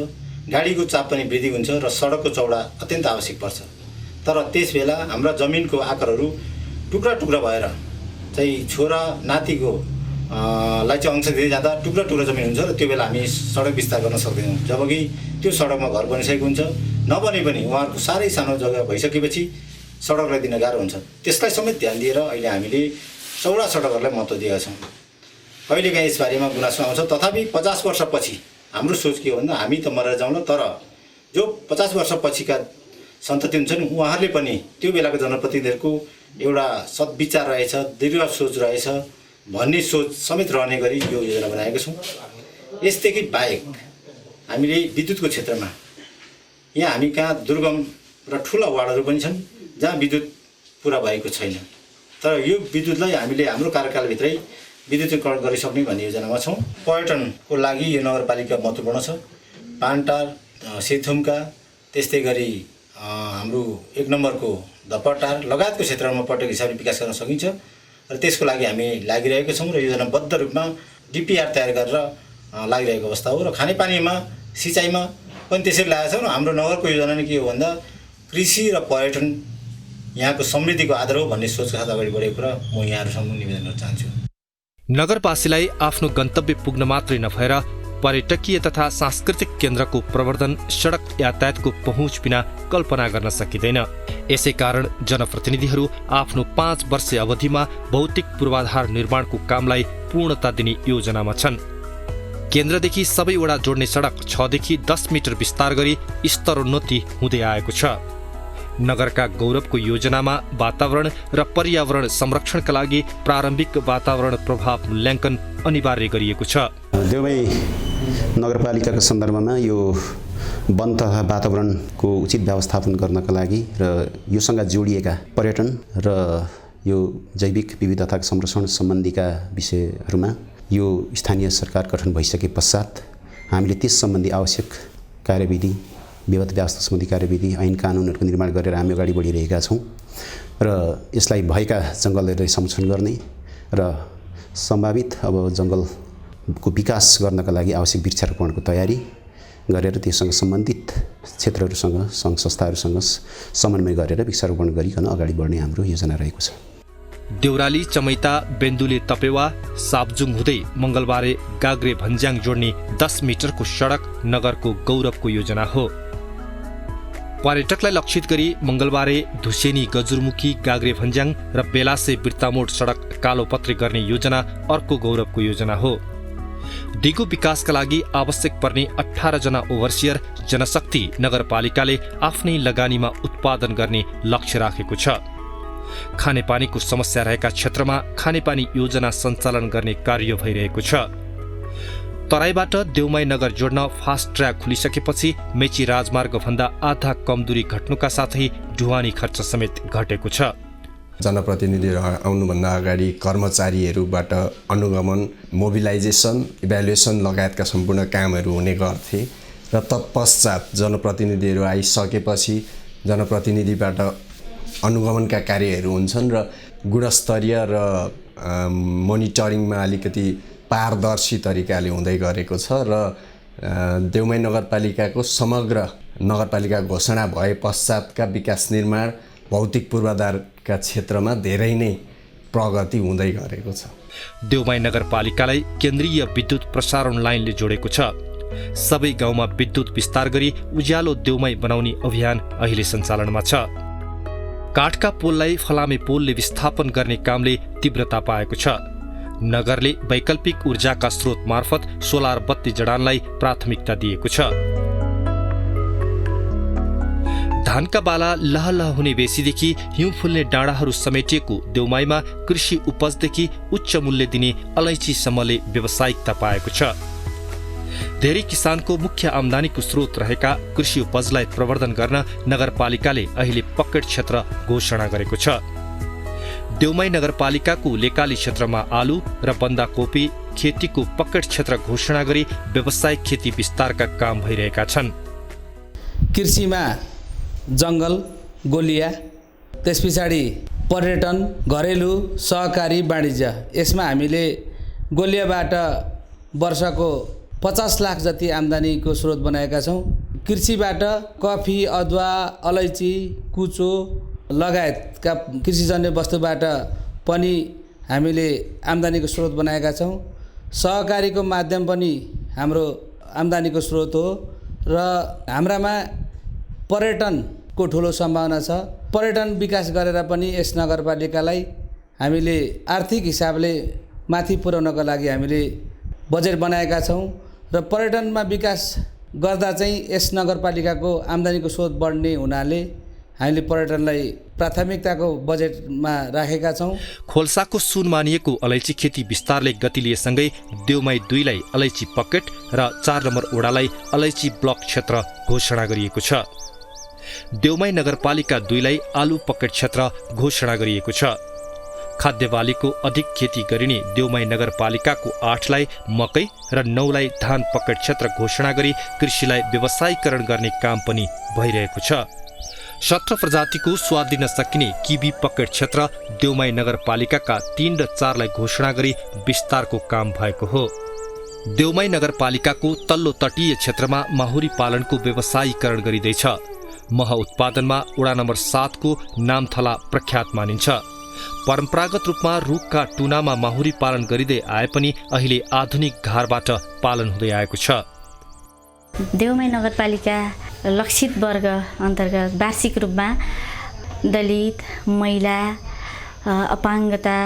गाडीको चाप पनि वृद्धि हुन्छ र सडकको चौडा अत्यन्त आवश्यक पर्छ। तर त्यस बेला हाम्रा जमिनको आकारहरू टुक्रा टुक्रा भएर चाहिँ छोरा नातिको लाई चाहिँ अंश दिँदै जाँदा टुक्रा टुक्रा जमिन हुन्छ र त्यो बेला हामी सडक विस्तार गर्न सक्दैनौँ। जबकि त्यो सडकमा घर बनिसकेको हुन्छ, नबने पनि उहाँहरूको साह्रै सानो जग्गा भइसकेपछि सडकलाई दिन गाह्रो हुन्छ। त्यसलाई समेत ध्यान दिएर अहिले हामीले चौडा सडकहरूलाई महत्त्व दिएका छौँ। कहिलेकाहीँ यसबारेमा गुनासो आउँछ, तथापि 50 वर्षपछि हाम्रो सोच के हो भन्दा हामी त मरेर जाउँला, तर जो 50 वर्षपछिका सन्तति हुन्छन् उहाँहरूले पनि त्यो बेलाको जनप्रतिनिधिहरूको एउटा सद्विचार रहेछ, दीर्घ सोच रहेछ भन्ने सोच समेत रहने गरी यो योजना बनाएको छौँ। यसदेखि बाहेक हामीले विद्युतको क्षेत्रमा यहाँ हामी कहाँ दुर्गम र ठुला वार्डहरू पनि छन् जहाँ विद्युत पुरा भएको छैन, तर यो विद्युतलाई हामीले हाम्रो कार्यकालभित्रै विद्युतीकरण गरिसक्ने भन्ने योजनामा छौँ। पर्यटनको लागि यो नगरपालिका महत्त्वपूर्ण छ। पानटार, सेथुमका, त्यस्तै गरी हाम्रो 1 नम्बरको धपटार लगायतको क्षेत्रमा पर्यटक हिसाबले विकास गर्न सकिन्छ र त्यसको लागि हामी लागिरहेका छौँ र योजनाबद्ध रूपमा डिपिआर तयार गरेर लागिरहेको अवस्था हो। र खानेपानीमा, सिँचाइमा पनि त्यसरी लागेका छौँ। हाम्रो नगरको योजना नै के हो भन्दा कृषि र पर्यटन यहाँको समृद्धिको आधार हो भन्ने सोचका साथ अगाडि बढेको कुरा म यहाँहरूसम्म निवेदन गर्न चाहन्छु। नगरवासीलाई आफ्नो गन्तव्य पुग्न मात्रै नभएर पर्यटकीय तथा सांस्कृतिक केन्द्रको प्रवर्धन सडक यातायातको पहुँच बिना कल्पना गर्न सकिँदैन। यसै कारण जनप्रतिनिधिहरू आफ्नो 5 वर्षे अवधिमा भौतिक पूर्वाधार निर्माणको कामलाई पूर्णता दिने योजनामा छन्। केन्द्रदेखि सबै वडा जोड्ने सडक 6 देखि 10 मिटर विस्तार गरी स्तरोन्नति हुँदै आएको छ। नगरका गौरवको योजनामा वातावरण र पर्यावरण संरक्षणका लागि प्रारम्भिक वातावरण प्रभाव मूल्याङ्कन अनिवार्य गरिएको छ। देउमाई नगरपालिकाको सन्दर्भमा यो वन तथा वातावरणको उचित व्यवस्थापन गर्नका लागि र योसँग जोडिएका पर्यटन र यो जैविक विविधताको संरक्षण सम्बन्धीका विषयहरूमा यो स्थानीय सरकार गठन भइसके पश्चात हामीले त्यस सम्बन्धी आवश्यक कार्यविधि, विवाद व्यवस्था सम्बन्धी कार्यविधि, ऐन कानुनहरूको निर्माण गरेर हामी अगाडि बढिरहेका छौँ र यसलाई भएका जङ्गलहरूलाई संरक्षण गर्ने र सम्भावित अब जङ्गलको विकास गर्नका लागि आवश्यक वृक्षारोपणको तयारी गरेर त्यससँग सम्बन्धित क्षेत्रहरूसँग सङ्घ संस्थाहरूसँग समन्वय गरेर वृक्षारोपण गरिकन अगाडि बढ्ने हाम्रो योजना रहेको छ। देउराली, चमैता, बेन्दुले तपेवा, सापजुङ हुँदै मङ्गलबारे गाग्रे भन्ज्याङ जोड्ने 10 मिटरको सडक नगरको गौरवको योजना हो। पर्यटकलाई लक्षित गरी मङ्गलबारे धुसेनी, गजुरमुखी, गाग्रे भन्ज्याङ र बेलासे बिर्तामोड सडक कालोपत्री गर्ने योजना अर्को गौरवको योजना हो। दिगो विकासका लागि आवश्यक पर्ने 18 जना ओभरसियर जनशक्ति नगरपालिकाले आफ्नै लगानीमा उत्पादन गर्ने लक्ष्य राखेको छ। खानेपानीको समस्या रहेका क्षेत्रमा खानेपानी योजना सञ्चालन गर्ने कार्य भइरहेको छ। तराईबाट देउमाई नगर जोड्न फास्ट ट्र्याक खुलिसकेपछि मेची राजमार्ग भन्दा आधा कम दूरी घट्नुका साथै ढुवानी खर्च समेत घटेको छ। जनप्रतिनिधिहरू आउनुभन्दा अगाडि कर्मचारीहरूबाट अनुगमन, मोबिलाइजेसन, इभ्यालुएसन लगायतका सम्पूर्ण कामहरू हुने गर्थे र तत्पश्चात जनप्रतिनिधिहरू आइसकेपछि जनप्रतिनिधिबाट अनुगमनका कार्यहरू हुन्छन् र गुणस्तरीय र मोनिटरिङमा अलिकति पारदर्शी तरिकाले हुँदै गरेको छ र देउमाई नगरपालिकाको समग्र नगरपालिका घोषणा भए पश्चातका विकास निर्माण भौतिक पूर्वाधारका क्षेत्रमा धेरै नै प्रगति हुँदै गरेको छ। देउमाई नगरपालिकालाई केन्द्रीय विद्युत प्रसारण लाइनले जोडेको छ। सबै गाउँमा विद्युत विस्तार गरी उज्यालो देउमाई बनाउने अभियान अहिले सञ्चालनमा छ। काठका पोललाई फलामे पोलले विस्थापन गर्ने कामले तीव्रता पाएको छ। नगरले वैकल्पिक ऊर्जाका स्रोत मार्फत सोलर बत्ती जडानलाई प्राथमिकता दिएको छ। धानका बाला लहलह हुने बेसीदेखि हिउँ फुल्ने डाँडाहरू समेटिएको देउमाईमा कृषि उपजदेखि उच्च मूल्य दिने अलैँचीसम्मले व्यावसायिकता पाएको छ। धेरै किसानको मुख्य आम्दानीको स्रोत रहेका कृषि उपजलाई प्रवर्धन गर्न नगरपालिकाले अहिले पकेट क्षेत्र घोषणा गरेको छ। देउमाई नगरपालिकाको लेकाली क्षेत्रमा आलु र बन्दाकोपी खेतीको पकेट क्षेत्र घोषणा गरी व्यावसायिक खेती विस्तारका काम भइरहेका छन्। कृषिमा जङ्गल, गोलिया, त्यस पछाडि पर्यटन, घरेलु, सहकारी वाणिज्य, यसमा हामीले गोलियाबाट वर्षको 50 लाख जति आम्दानीको स्रोत बनाएका छौँ। कृषिबाट कफी, अदुवा, अलैँची, कुचो लगायतका कृषिजन्य वस्तुबाट पनि हामीले आम्दानीको स्रोत बनाएका छौँ। सहकारीको माध्यम पनि हाम्रो आम्दानीको स्रोत हो र हाम्रामा पर्यटनको ठुलो सम्भावना छ। पर्यटन विकास गरेर पनि यस नगरपालिकालाई हामीले आर्थिक हिसाबले माथि पुर्याउनको लागि हामीले बजेट बनाएका छौँ र पर्यटनमा विकास गर्दा चाहिँ यस नगरपालिकाको आम्दानीको स्रोत बढ्ने हुनाले हामीले पर्यटनलाई प्राथमिकताको बजेटमा राखेका छौँ। खोल्साको सुन मानिएको अलैँची खेती विस्तारले गति लिएसँगै देउमाई 2 लाई अलैँची पकेट र 4 नम्बर ओडालाई अलैँची ब्लक क्षेत्र घोषणा गरिएको छ। देउमाई नगरपालिका 2 लाई आलु पकेट क्षेत्र घोषणा गरिएको छ। खाद्य बालीको अधिक खेती गरिने देउमाई नगरपालिकाको 8 लाई मकै र 9 लाई धान पकेट क्षेत्र घोषणा गरी कृषिलाई व्यवसायीकरण गर्ने काम पनि भइरहेको छ। 17 प्रजातिको स्वाद लिन सकिने किबी पकेट क्षेत्र देउमाई नगरपालिकाका 3 र 4 लाई घोषणा गरी विस्तारको काम भएको हो। देउमाई नगरपालिकाको तल्लो तटीय क्षेत्रमा माहुरी पालनको व्यवसायीकरण गरिँदैछ। मह उत्पादनमा वडा नम्बर 7 को नामथला प्रख्यात मानिन्छ। परम्परागत रूपमा रुखका टुनामा माहुरी पालन गरिँदै आए पनि अहिले आधुनिक घारबाट पालन हुँदै आएको छ। देउमाई नगरपालिका लक्षित वर्ग अन्तर्गत वार्षिक रूपमा दलित, महिला, अपाङ्गता,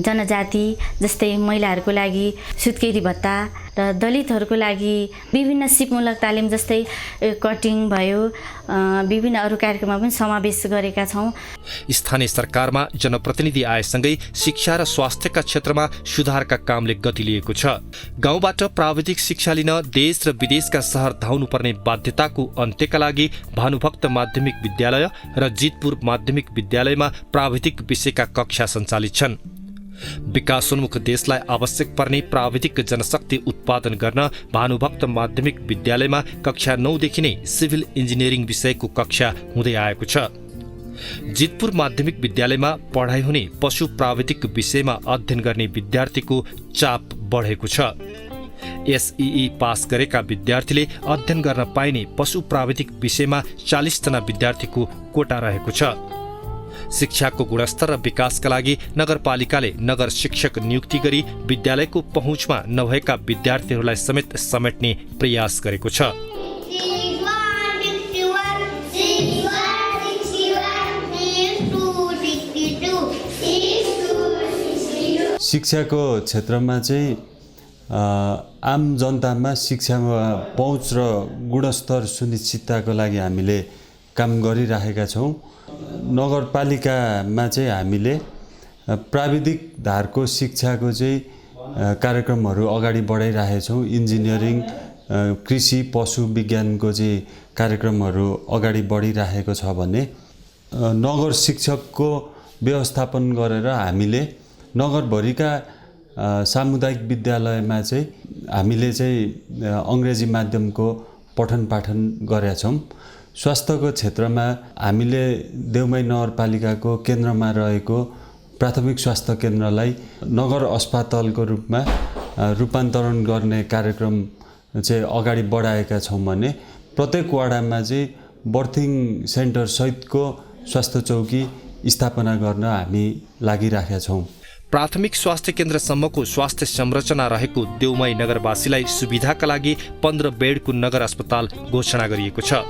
जनजाति जस्तै महिलाहरूको लागि सुत्केरी भत्ता र दलितहरूको लागि विभिन्न सिपमूलक तालिम जस्तै कटिङ भयो, विभिन्न अरू कार्यक्रममा पनि समावेश गरेका छौँ। स्थानीय सरकारमा जनप्रतिनिधि आएसँगै शिक्षा र स्वास्थ्यका क्षेत्रमा सुधारका कामले गति लिएको छ। गाउँबाट प्राविधिक शिक्षा लिन देश र विदेशका सहर धाउनुपर्ने बाध्यताको अन्त्यका लागि भानुभक्त माध्यमिक विद्यालय र जितपुर माध्यमिक विद्यालयमा प्राविधिक विषयका कक्षा सञ्चालित छन्। विकासोन्मुख देशलाई आवश्यक पर्ने प्राविधिक जनशक्ति उत्पादन गर्न भानुभक्त माध्यमिक विद्यालयमा कक्षा 9 देखि नै सिभिल इन्जिनियरिङ विषयको कक्षा हुँदै आएको छ। जितपुर माध्यमिक विद्यालयमा पढाइ हुने पशु प्राविधिक विषयमा अध्ययन गर्ने विद्यार्थीको चाप बढेको छ। एसईई पास गरेका विद्यार्थीले अध्ययन गर्न पाइने पशु प्राविधिक विषयमा 40 जना विद्यार्थीको कोटा रहेको छ। शिक्षाको गुणस्तर र विकासका लागि नगरपालिकाले नगर शिक्षक नियुक्ति गरी विद्यालयको पहुँचमा नभएका विद्यार्थीहरूलाई समेत समेट्ने प्रयास गरेको छ। शिक्षाको क्षेत्रमा चाहिँ आम जनतामा शिक्षामा पहुँच र गुणस्तर सुनिश्चितताको लागि हामीले काम गरिराखेका छौँ। नगरपालिकामा चाहिँ हामीले प्राविधिक धारको शिक्षाको चाहिँ कार्यक्रमहरू अगाडि बढाइरहेछौँ। इन्जिनियरिङ, कृषि, पशु विज्ञानको चाहिँ कार्यक्रमहरू अगाडि बढिरहेको छ भने नगर शिक्षकको व्यवस्थापन गरेर हामीले नगरभरिका सामुदायिक विद्यालयमा चाहिँ हामीले चाहिँ अङ्ग्रेजी माध्यमको पठन पाठन गरेका छौँ। स्वास्थ्यको क्षेत्रमा हामीले देउमाई नगरपालिकाको केन्द्रमा रहेको प्राथमिक स्वास्थ्य केन्द्रलाई नगर अस्पतालको रूपमा रूपान्तरण गर्ने कार्यक्रम चाहिँ अगाडि बढाएका छौँ भने प्रत्येक वडामा चाहिँ बर्थिङ सेन्टर सहितको स्वास्थ्य चौकी स्थापना गर्न हामी लागिराखेका छौँ। प्राथमिक स्वास्थ्य केन्द्रसम्मको स्वास्थ्य संरचना रहेको देउमाई नगरवासीलाई सुविधाका लागि 15 बेडको नगर अस्पताल घोषणा गरिएको छ।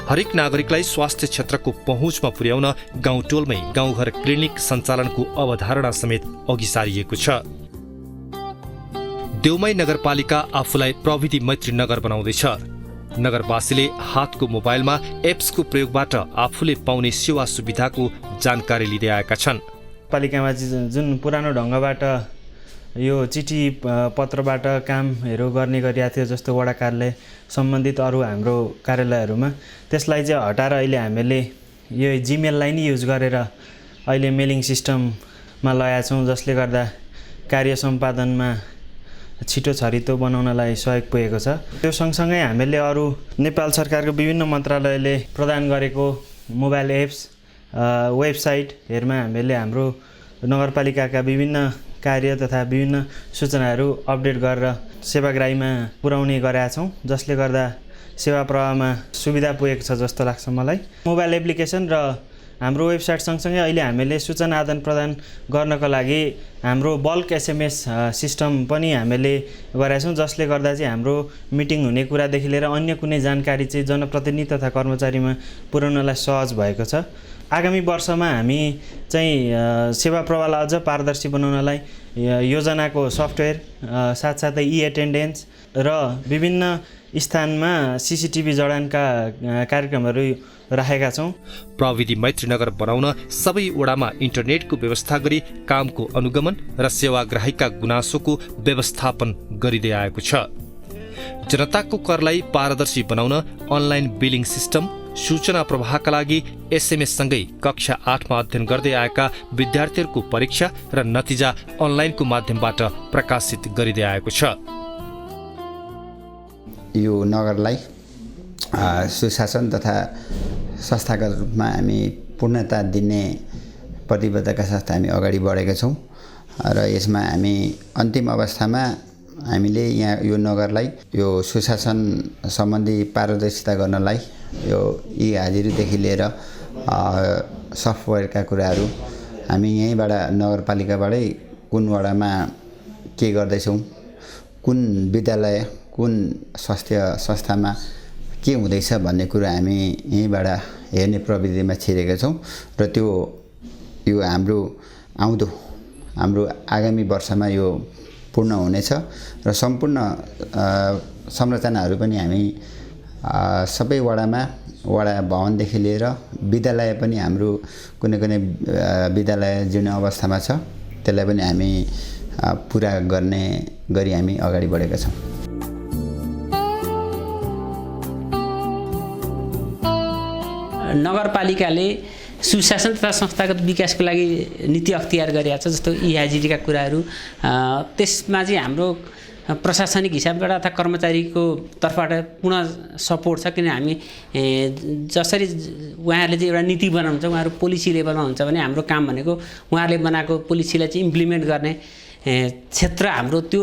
हरेक नागरिकलाई स्वास्थ्य क्षेत्रको पहुँचमा पुर्याउन गाउँटोलमै गाउँघर क्लिनिक सञ्चालनको अवधारणा समेत अघि सारिएको छ। देउमाई नगरपालिका आफूलाई प्रविधि मैत्री नगर बनाउँदैछ। नगरवासीले हातको मोबाइलमा एप्सको प्रयोगबाट आफूले पाउने सेवा सुविधाको जानकारी लिँदै आएका छन्। पालिकामा जुन पुरानो ढङ्गबाट यो चिठी पत्रबाट कामहरू गर्ने गरिएको थियो, जस्तो वडा कार्यालय सम्बन्धित अरू हाम्रो कार्यालयहरूमा, त्यसलाई चाहिँ हटाएर अहिले हामीले यो जिमेललाई नै युज गरेर अहिले मेलिङ सिस्टममा लगाएका छौँ, जसले गर्दा कार्य सम्पादनमा छिटो छरितो बनाउनलाई सहयोग पुगेको छ। त्यो सँगसँगै हामीले अरू नेपाल सरकारको विभिन्न मन्त्रालयले प्रदान गरेको मोबाइल एप्स, वेबसाइटहरूमा हामीले हाम्रो नगरपालिकाका विभिन्न कार्य तथा विभिन्न सूचनाहरू अपडेट गरेर सेवाग्राहीमा पुर्याउने गरेका छौँ, जसले गर्दा सेवा प्रवाहमा सुविधा पुगेको छ जस्तो लाग्छ मलाई। मोबाइल एप्लिकेसन र हाम्रो वेबसाइट सँगसँगै अहिले हामीले सूचना आदान प्रदान गर्नको लागि हाम्रो बल्क एसएमएस सिस्टम पनि हामीले गरेका छौँ, जसले गर्दा चाहिँ हाम्रो मिटिङ हुने कुरादेखि लिएर अन्य कुनै जानकारी चाहिँ जनप्रतिनिधि तथा कर्मचारीमा पुर्याउनलाई सहज भएको छ। आगामी वर्षमा हामी चाहिँ सेवा प्रवाहलाई अझ पारदर्शी बनाउनलाई योजनाको सफ्टवेयर साथसाथै ई एटेन्डेन्स र विभिन्न स्थानमा CCTV जडानका कार्यक्रमहरू राखेका छौँ। प्रविधि मैत्री नगर बनाउन सबै वडामा इन्टरनेटको व्यवस्था गरी कामको अनुगमन र सेवाग्राहीका गुनासोको व्यवस्थापन गरिँदै आएको छ। जनताको करलाई पारदर्शी बनाउन अनलाइन बिलिङ सिस्टम, सूचना प्रवाहका लागि SMS सँगै कक्षा 8मा अध्ययन गर्दै आएका विद्यार्थीहरूको परीक्षा र नतिजा अनलाइनको माध्यमबाट प्रकाशित गरिँदै आएको छ। यो नगरलाई सुशासन तथा संस्थागत रूपमा हामी पूर्णता दिने प्रतिबद्धता साथ हामी अगाडि बढेका छौँ र यसमा हामी अन्तिम अवस्थामा हामीले यहाँ यो नगरलाई यो सुशासन सम्बन्धी पारदर्शिता गर्नलाई यो हाजिरीदेखि लिएर सफ्टवेयरका कुराहरू हामी यहीँबाट नगरपालिकाबाटै कुन वडामा के गर्दैछौँ, कुन विद्यालय कुन स्वास्थ्य संस्थामा के हुँदैछ भन्ने कुरा हामी यहीँबाट हेर्ने प्रविधिमा छिरेका छौँ र यो हाम्रो आगामी वर्षमा यो पूर्ण हुनेछ र सम्पूर्ण संरचनाहरू पनि हामी सबै वडामा वडा भवनदेखि लिएर विद्यालय पनि हाम्रो कुनै विद्यालय जुन अवस्थामा छ त्यसलाई पनि हामी पुरा गर्ने गरी हामी अगाडि बढेका छौँ। नगरपालिकाले सुशासन तथा संस्थागत विकासको लागि नीति अख्तियार गरेका छ, जस्तो हाजिरीका कुराहरू। त्यसमा चाहिँ हाम्रो प्रशासनिक हिसाबबाट अथवा कर्मचारीको तर्फबाट पुनः सपोर्ट छ, किन हामी जसरी उहाँहरूले चाहिँ एउटा नीति बनाउनुहुन्छ, उहाँहरू पोलिसी लेभलमा हुन्छ भने हाम्रो काम भनेको उहाँहरूले बनाएको पोलिसीलाई चाहिँ इम्प्लिमेन्ट गर्ने क्षेत्र हाम्रो त्यो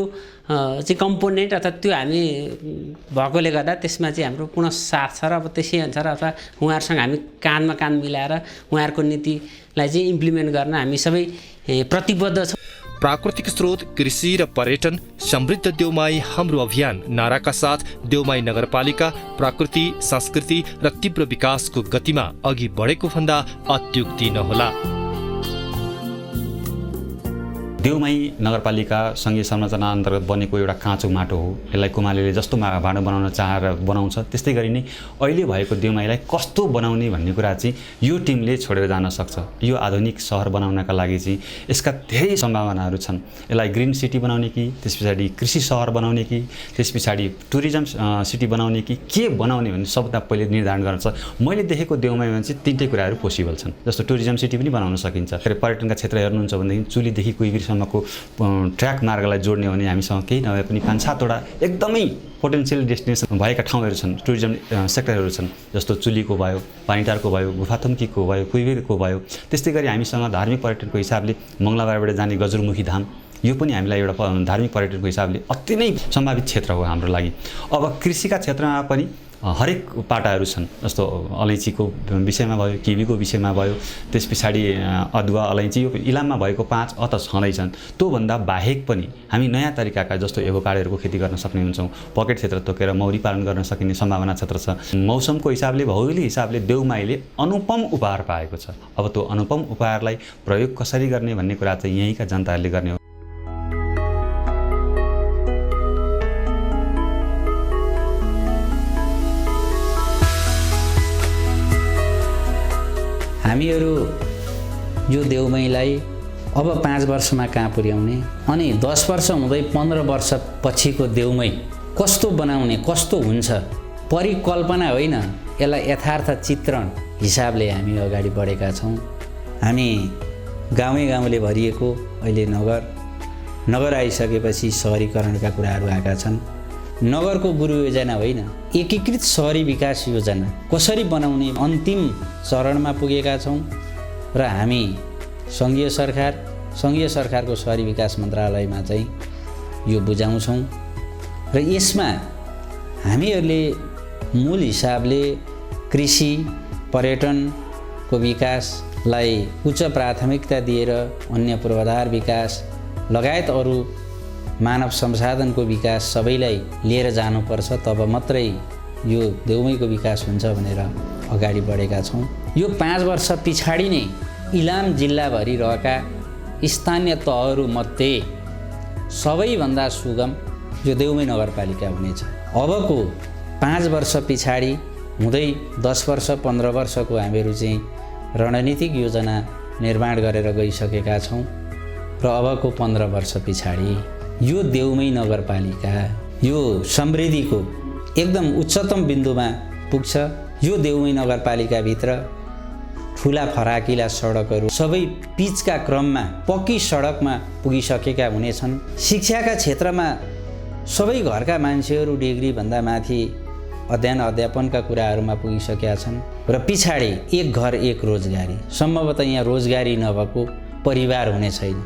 चाहिँ कम्पोनेन्ट अथवा त्यो हामी भएकोले गर्दा त्यसमा चाहिँ हाम्रो पुनः साथ छ र अब त्यसै अनुसार अथवा उहाँहरूसँग हामी काँधमा काँध मिलाएर उहाँहरूको नीतिलाई चाहिँ इम्प्लिमेन्ट गर्न हामी सबै प्रतिबद्ध छौँ। प्राकृतिक स्रोत, कृषि र पर्यटन, समृद्ध देउमाई हाम्रो अभियान नाराका साथ देउमाई नगरपालिका प्रकृति, संस्कृति र तीव्र विकासको गतिमा अघि बढेको भन्दा अत्युक्ति नहोला। देउमाई नगरपालिका सङ्घीय संरचना अन्तर्गत बनेको एउटा काँचो माटो हो। यसलाई कुमालेले जस्तो भाँडो बनाउन चाहेर बनाउँछ, त्यस्तै गरी नै अहिले भएको देउमाईलाई कस्तो बनाउने भन्ने कुरा चाहिँ यो टिमले छोडेर जान सक्छ। यो आधुनिक सहर बनाउनका लागि चाहिँ यसका धेरै सम्भावनाहरू छन्। यसलाई ग्रिन सिटी बनाउने कि, त्यस पछाडि कृषि सहर बनाउने कि, त्यस पछाडि टुरिज्म सिटी बनाउने कि के बनाउने भन्ने सबभन्दा पहिले निर्धारण गर्छ। मैले देखेको देउमाईमा चाहिँ तिनटै कुराहरू पोसिबल छन्। जस्तो टुरिज्म सिटी पनि बनाउन सकिन्छ। पर्यटनका क्षेत्र हेर्नुहुन्छ भनेदेखि चुलीदेखि कुइबिरसम्मको ट्र्याक मार्गलाई जोड्ने हो भने हामीसँग केही नभए पनि 5-7वटा एकदमै पोटेन्सियल डेस्टिनेसन भएका ठाउँहरू छन्, टुरिज्म सेक्टरहरू छन्। जस्तो चुलीको भयो, पानीटारको भयो, गुफाथुम्कीको भयो, कुइबिरको भयो। त्यस्तै गरी हामीसँग धार्मिक पर्यटनको हिसाबले मङ्गलबारबाट जाने गजुरमुखी धाम, यो पनि हामीलाई एउटा धार्मिक पर्यटनको हिसाबले अति नै सम्भावित क्षेत्र हो हाम्रो लागि। अब कृषिका क्षेत्रमा पनि हरेक पाटाहरू छन्। जस्तो अलैँचीको विषयमा भयो, किवीको विषयमा भयो, त्यस पछाडि अदुवा, अलैँची यो इलाममा भएको 5 अत छँदैछन्। त्योभन्दा बाहेक पनि हामी नयाँ तरिकाका जस्तो एभोकाडोहरूको खेती गर्न सक्ने हुन्छौँ। पकेट क्षेत्र तोकेर मौरी पालन गर्न सकिने सम्भावना क्षेत्र छ। मौसमको हिसाबले, भौगोलिक हिसाबले देउमाईले अनुपम उपहार पाएको छ। अब त्यो अनुपम उपहारलाई प्रयोग कसरी गर्ने भन्ने कुरा चाहिँ यहीँका जनताहरूले गर्ने हो। हामीहरू यो देउमाईलाई अब 5 वर्षमा कहाँ पुर्याउने अनि 10 वर्ष हुँदै 15 वर्ष पछिको देउमाई कस्तो बनाउने, कस्तो हुन्छ, परिकल्पना होइन, यसलाई यथार्थ चित्रण हिसाबले हामी अगाडि बढेका छौँ। हामी गाउँले भरिएको अहिले नगर आइसकेपछि सहरीकरणका कुराहरू आएका छन्। नगरको गुरु योजना होइन, एकीकृत शहरी विकास योजना कसरी बनाउने अन्तिम चरणमा पुगेका छौँ र हामी सङ्घीय सरकारको शहरी विकास मन्त्रालयमा चाहिँ यो बुझाउँछौँ र यसमा हामीहरूले मूल हिसाबले कृषि पर्यटनको विकासलाई उच्च प्राथमिकता दिएर अन्य पूर्वाधार विकास लगायत अरू मानव संसाधनको विकास सबैलाई लिएर जानुपर्छ, तब मात्रै यो देउमाईको विकास हुन्छ भनेर अगाडि बढेका छौँ। यो 5 वर्ष पछाडि नै इलाम जिल्लाभरि रहेका स्थानीय तहहरूमध्ये सबैभन्दा सुगम यो देउमाई नगरपालिका हुनेछ। अबको 5 वर्ष पछाडि हुँदै 10 वर्ष 15 वर्षको हामीहरू चाहिँ रणनीतिक योजना निर्माण गरेर गइसकेका छौँ र अबको 15 वर्ष पछाडि यो देउमै नगरपालिका यो समृद्धिको एकदम उच्चतम बिन्दुमा पुग्छ। यो देउमै नगरपालिकाभित्र ठुला फराकिला सडकहरू सबै पिचका क्रममा पक्की सडकमा पुगिसकेका हुनेछन्। शिक्षाका क्षेत्रमा सबै घरका मान्छेहरू डिग्रीभन्दा माथि अध्ययन अध्यापनका कुराहरूमा पुगिसकेका छन् र पछाडि एक घर एक रोजगारी, सम्भवतः यहाँ रोजगारी नभएको परिवार हुने छैन।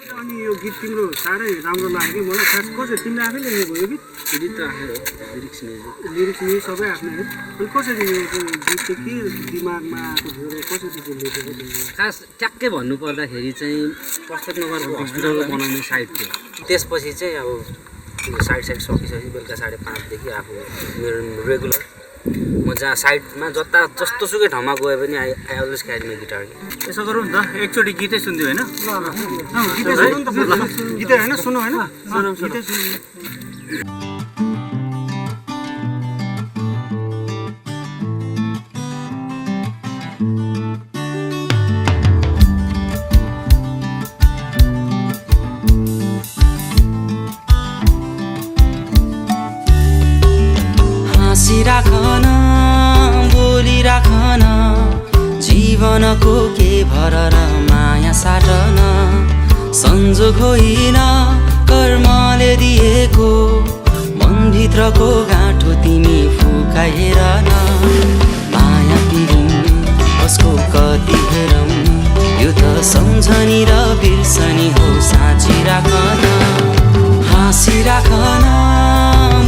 अनि यो गीत तिम्रो साह्रै राम्रो लाग्यो कि मलाई। खास कसरी तिमीले आफै लेखेको यो गीत? गीत त आफै हो, लिरिक्स म्युजिक म्युजिक सबै आफ्नै हो। अनि कसरी यो गीत चाहिँ के दिमागमा आएको थियो र कसरी चाहिँ लेखेको तिमीले? खास ट्याक्कै भन्नुपर्दाखेरि चाहिँ प्रसादनगरको हस्पिटलको बनाउने साइड थियो। त्यसपछि चाहिँ अब साइड सकिसकेपछि बेलुका 5:30देखि आफू मेरो रेगुलर म जहाँ साइडमा जस्तोसुकै ठाउँमा गए पनि I always carry my guitar. यसो गरौँ न त, एकचोटि गीतै सुनिदियो होइन? गीतै सुनौँ न त, गीतै होइन सुनौ होइन? गीतै सुनौँ। हाँसिराखन बोलिराखन जीवनको के भर र माया साटन संजोग होइन कर्मले दिएको मनभित्रको गाँठो तिमी फुकाएर न माया पिरिम कसको कति हेरौँ यो त सम्झनी र बिर्सनी हो साँचिराखन हाँसिराखन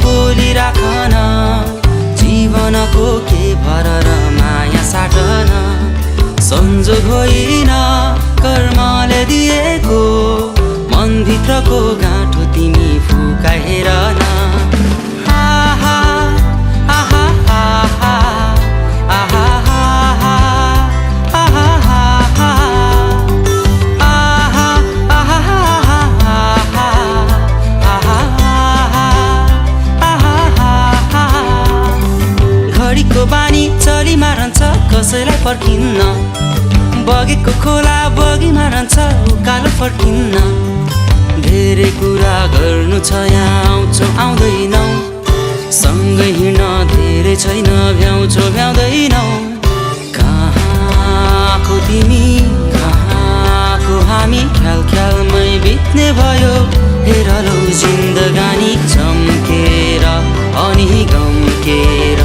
बोलिराखन जीवनको के भर र माया साटन संजोग होइन कर्मले दिएको मनभित्रको गाँठो तिमी फुकाएर न आहा आहा आहा आहा बानी चलीमा रहन्छ कसैलाई पर्खिन्न बगेको खोला बगीमा रहन्छ उकालो फर्किन्न धेरै कुरा गर्नु छ यहाँ आउँछौ आउँदैनौ सँगै हिँड्न धेरै छैन भ्याउँछौ भ्याउँदैनौ कहाँको तिमी कहाँको हामी ख्याल ख्यालमै बित्ने भयो हेर लौ जिन्दगानी चम्केर अनि गम्केर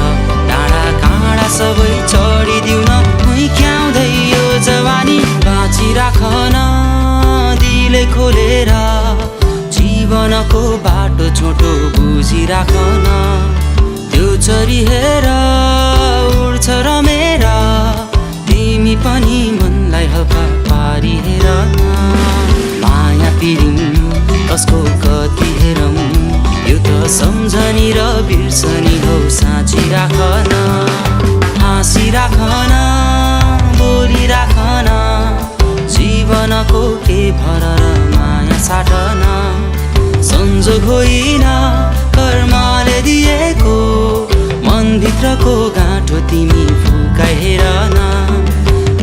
सबै चढिदिउन हुइक्याउँदै यो जवानी बाँचिराखन दिलै खोलेर जीवनको बाटो छोटो बुझिराखन त्यो चरी हेर उड्छ रमेर तिमी पनि मनलाई हल्का पारी हेर माया पिरिम कसको कति हेरौँ यो त सम्झनी र बिर्सनी हो साँचिराखन हाँसिराखन बोलिराखन जीवनको के भर र माया साटन संजोग होइन कर्मले दिएको मनभित्रको गाँठो तिमी फुकाएर न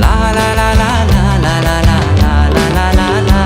ला ला ला ला ला ला ला ला ला ला ला ला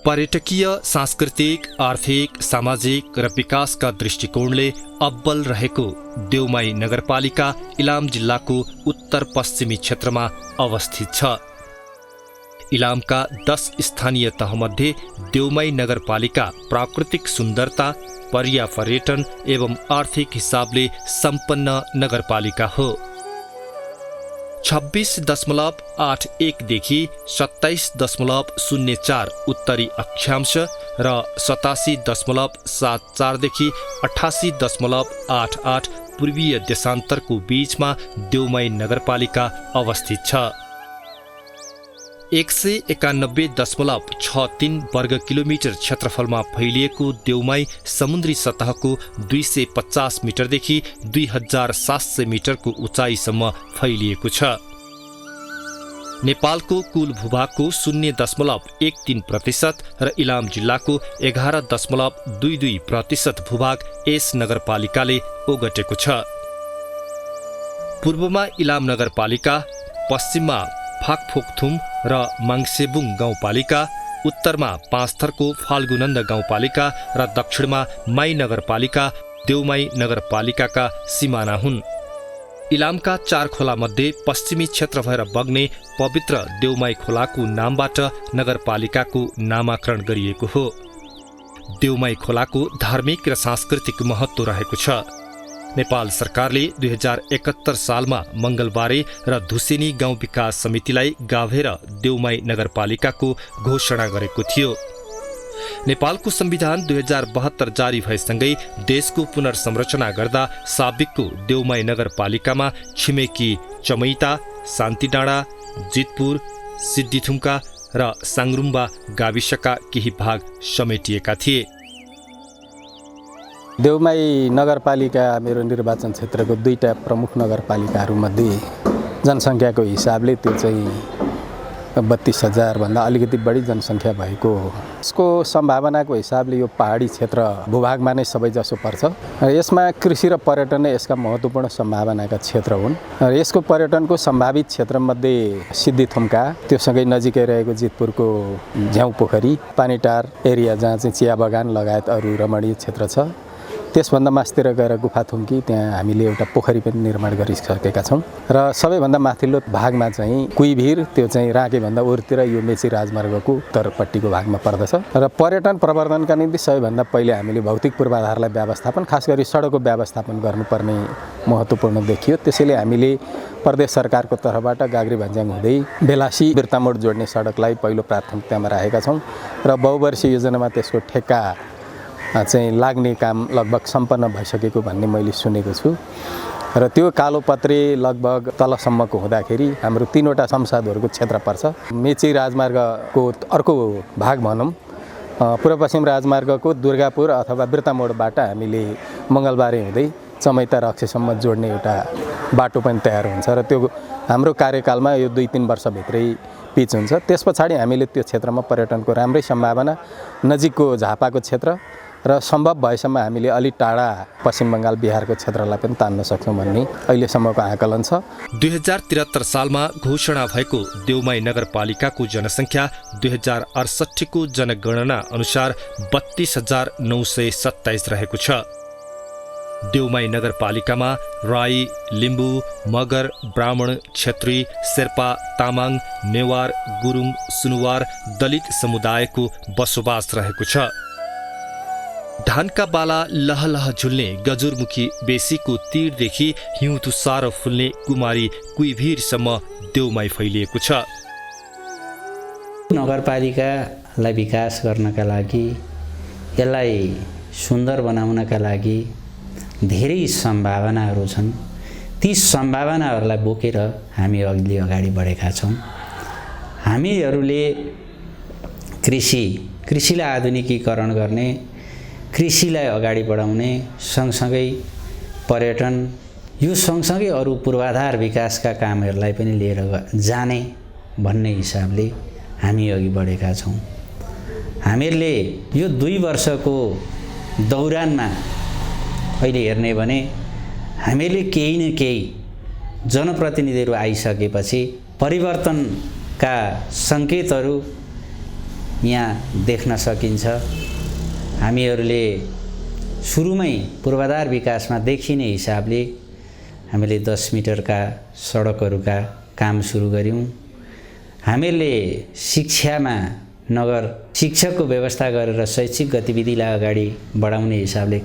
पर्यटकीय, सांस्कृतिक, आर्थिक, सामाजिक र विकासका दृष्टिकोणले अब्बल रहेको देउमाई नगरपालिका इलाम जिल्लाको उत्तर पश्चिमी क्षेत्रमा अवस्थित छ। इलामका 10 स्थानीय तहमध्ये देउमाई नगरपालिका प्राकृतिक सुन्दरता, पर्यापर्यटन एवं आर्थिक हिसाबले सम्पन्न नगरपालिका हो। 26.81 देखि 27.04 उत्तरी अक्षांश र 87.74 देखि 88.88 पूर्वीय देशान्तरको बीचमा देउमाई नगरपालिका अवस्थित छ। 191.63 वर्ग किलोमिटर क्षेत्रफलमा फैलिएको देउमाई समुद्री सतहको 250 मिटरदेखि 2700 मिटरको उचाइसम्म फैलिएको छ। नेपालको कुल भूभागको 0.13% र इलाम जिल्लाको 11.22% भूभाग यस नगरपालिकाले ओगटेको छ। पूर्वमा इलाम नगरपालिका, पश्चिममा फाकफोकथुम र माङ्सेबुङ गाउँपालिका, उत्तरमा पाँचथरको फाल्गुनन्द गाउँपालिका र दक्षिणमा माई नगरपालिका देउमाई नगरपालिकाका सिमाना हुन्। इलामका 4 खोला मध्ये पश्चिमी क्षेत्र भएर बग्ने पवित्र देउमाई खोलाको नामबाट नगरपालिकाको नामाकरण गरिएको हो। देउमाई खोलाको धार्मिक र सांस्कृतिक महत्त्व रहेको छ। नेपाल सरकारले 2071 सालमा मङ्गलबारे र धुसेनी गाउँ विकास समितिलाई गाभेर देउमाई नगरपालिकाको घोषणा गरेको थियो। नेपालको संविधान 2072 जारी भएसँगै देशको पुनर्संरचना गर्दा साबिकको देउमाई नगरपालिकामा छिमेकी चमैता, शान्तिडाँडा, जितपुर, सिद्धिथुम्का र साङरुम्बा गाविसका केही भाग समेटिएका थिए। देउमाई नगरपालिका मेरो निर्वाचन क्षेत्रको 2टा प्रमुख नगरपालिकाहरूमध्ये जनसङ्ख्याको हिसाबले त्यो चाहिँ 32,000 भन्दा अलिकति बढी जनसङ्ख्या भएको हो। यसको सम्भावनाको हिसाबले यो पहाडी क्षेत्र भूभागमा नै सबैजसो पर्छ। यसमा कृषि र पर्यटन नै यसका महत्त्वपूर्ण सम्भावनाका क्षेत्र हुन्। यसको पर्यटनको सम्भावित क्षेत्रमध्ये सिद्धिथुम्का, त्योसँगै नजिकै रहेको जितपुरको झ्याउ पोखरी, पानीटार एरिया जहाँ चाहिँ चिया बगान लगायत अरू रमणीय क्षेत्र छ। त्यसभन्दा मास्तिर गएर गुफाथुम्की, त्यहाँ हामीले एउटा पोखरी पनि निर्माण गरिसकेका छौँ। र सबैभन्दा माथिल्लो भागमा चाहिँ कुइभिर, त्यो चाहिँ राँकेभन्दा उरतिर यो मेची राजमार्गको उत्तरपट्टिको भागमा पर्दछ। र पर्यटन प्रवर्धनका निम्ति सबैभन्दा पहिले हामीले भौतिक पूर्वाधारलाई व्यवस्थापन, खास गरी सडकको व्यवस्थापन गर्नुपर्ने महत्त्वपूर्ण देखियो। त्यसैले हामीले प्रदेश सरकारको तर्फबाट गाग्री भन्ज्याङ हुँदै बेलासी बिर्तामोड जोड्ने सडकलाई पहिलो प्राथमिकतामा राखेका छौँ र बहुवर्षीय योजनामा त्यसको ठेक्का चाहिँ लाग्ने काम लगभग सम्पन्न भइसकेको भन्ने मैले सुनेको छु। र त्यो कालोपत्रे लगभग तलसम्मको हुँदाखेरि हाम्रो 3वटा संसदहरूको क्षेत्र पर्छ। मेची राजमार्गको अर्को भाग भनौँ, पूर्व पश्चिम राजमार्गको दुर्गापुर अथवा बिर्तामोडबाट हामीले मङ्गलबारे हुँदै चमैता रक्सीसम्म जोड्ने एउटा बाटो पनि तयार हुन्छ र त्यो हाम्रो कार्यकालमा यो 2-3 वर्षभित्रै पिच हुन्छ। त्यस पछाडि हामीले त्यो क्षेत्रमा पर्यटनको राम्रै सम्भावना, नजिकको झापाको क्षेत्र र सम्भव भएसम्म हामीले अलि टाढा पश्चिम बङ्गाल बिहारको क्षेत्रलाई पनि तान्न सक्छौँ भन्ने अहिलेसम्मको आकलन छ। 2073 सालमा घोषणा भएको देउमाई नगरपालिकाको जनसङ्ख्या 2068 को जनगणना अनुसार 32,927 रहेको छ। देउमाई नगरपालिकामा राई, लिम्बू, मगर, ब्राह्मण, क्षेत्री, शेर्पा, तामाङ, नेवार, गुरुङ, सुनुवार, दलित समुदायको बसोबास रहेको छ। धानका बाला लहलह झुल्ने गजुरमुखी बेसीको तीरदेखि हिउँ तुसारो फुल्ने कुमारी कुइभिरसम्म देउमाई फैलिएको छ। नगरपालिकालाई विकास गर्नका लागि, यसलाई सुन्दर बनाउनका लागि धेरै सम्भावनाहरू छन्। ती सम्भावनाहरूलाई बोकेर हामी अगाडि बढेका छौँ। हामीहरूले कृषिलाई आधुनिकीकरण गर्ने, कृषिलाई अगाडि बढाउने सँगसँगै पर्यटन, यो सँगसँगै अरू पूर्वाधार विकासका कामहरूलाई पनि लिएर जाने भन्ने हिसाबले हामी अघि बढेका छौँ। हामीहरूले यो 2 वर्षको दौरानमा अहिले हेर्ने भने हामीले केही न केही जनप्रतिनिधिहरू आइसकेपछि परिवर्तनका सङ्केतहरू यहाँ देख्न सकिन्छ। हामीहरूले सुरुमै पूर्वाधार विकासमा देखिने हिसाबले हामीले 10 मिटरका सडकहरूका काम सुरु गऱ्यौँ। हामीले शिक्षामा नगर शिक्षकको व्यवस्था गरेर शैक्षिक गतिविधिलाई अगाडि बढाउने हिसाबले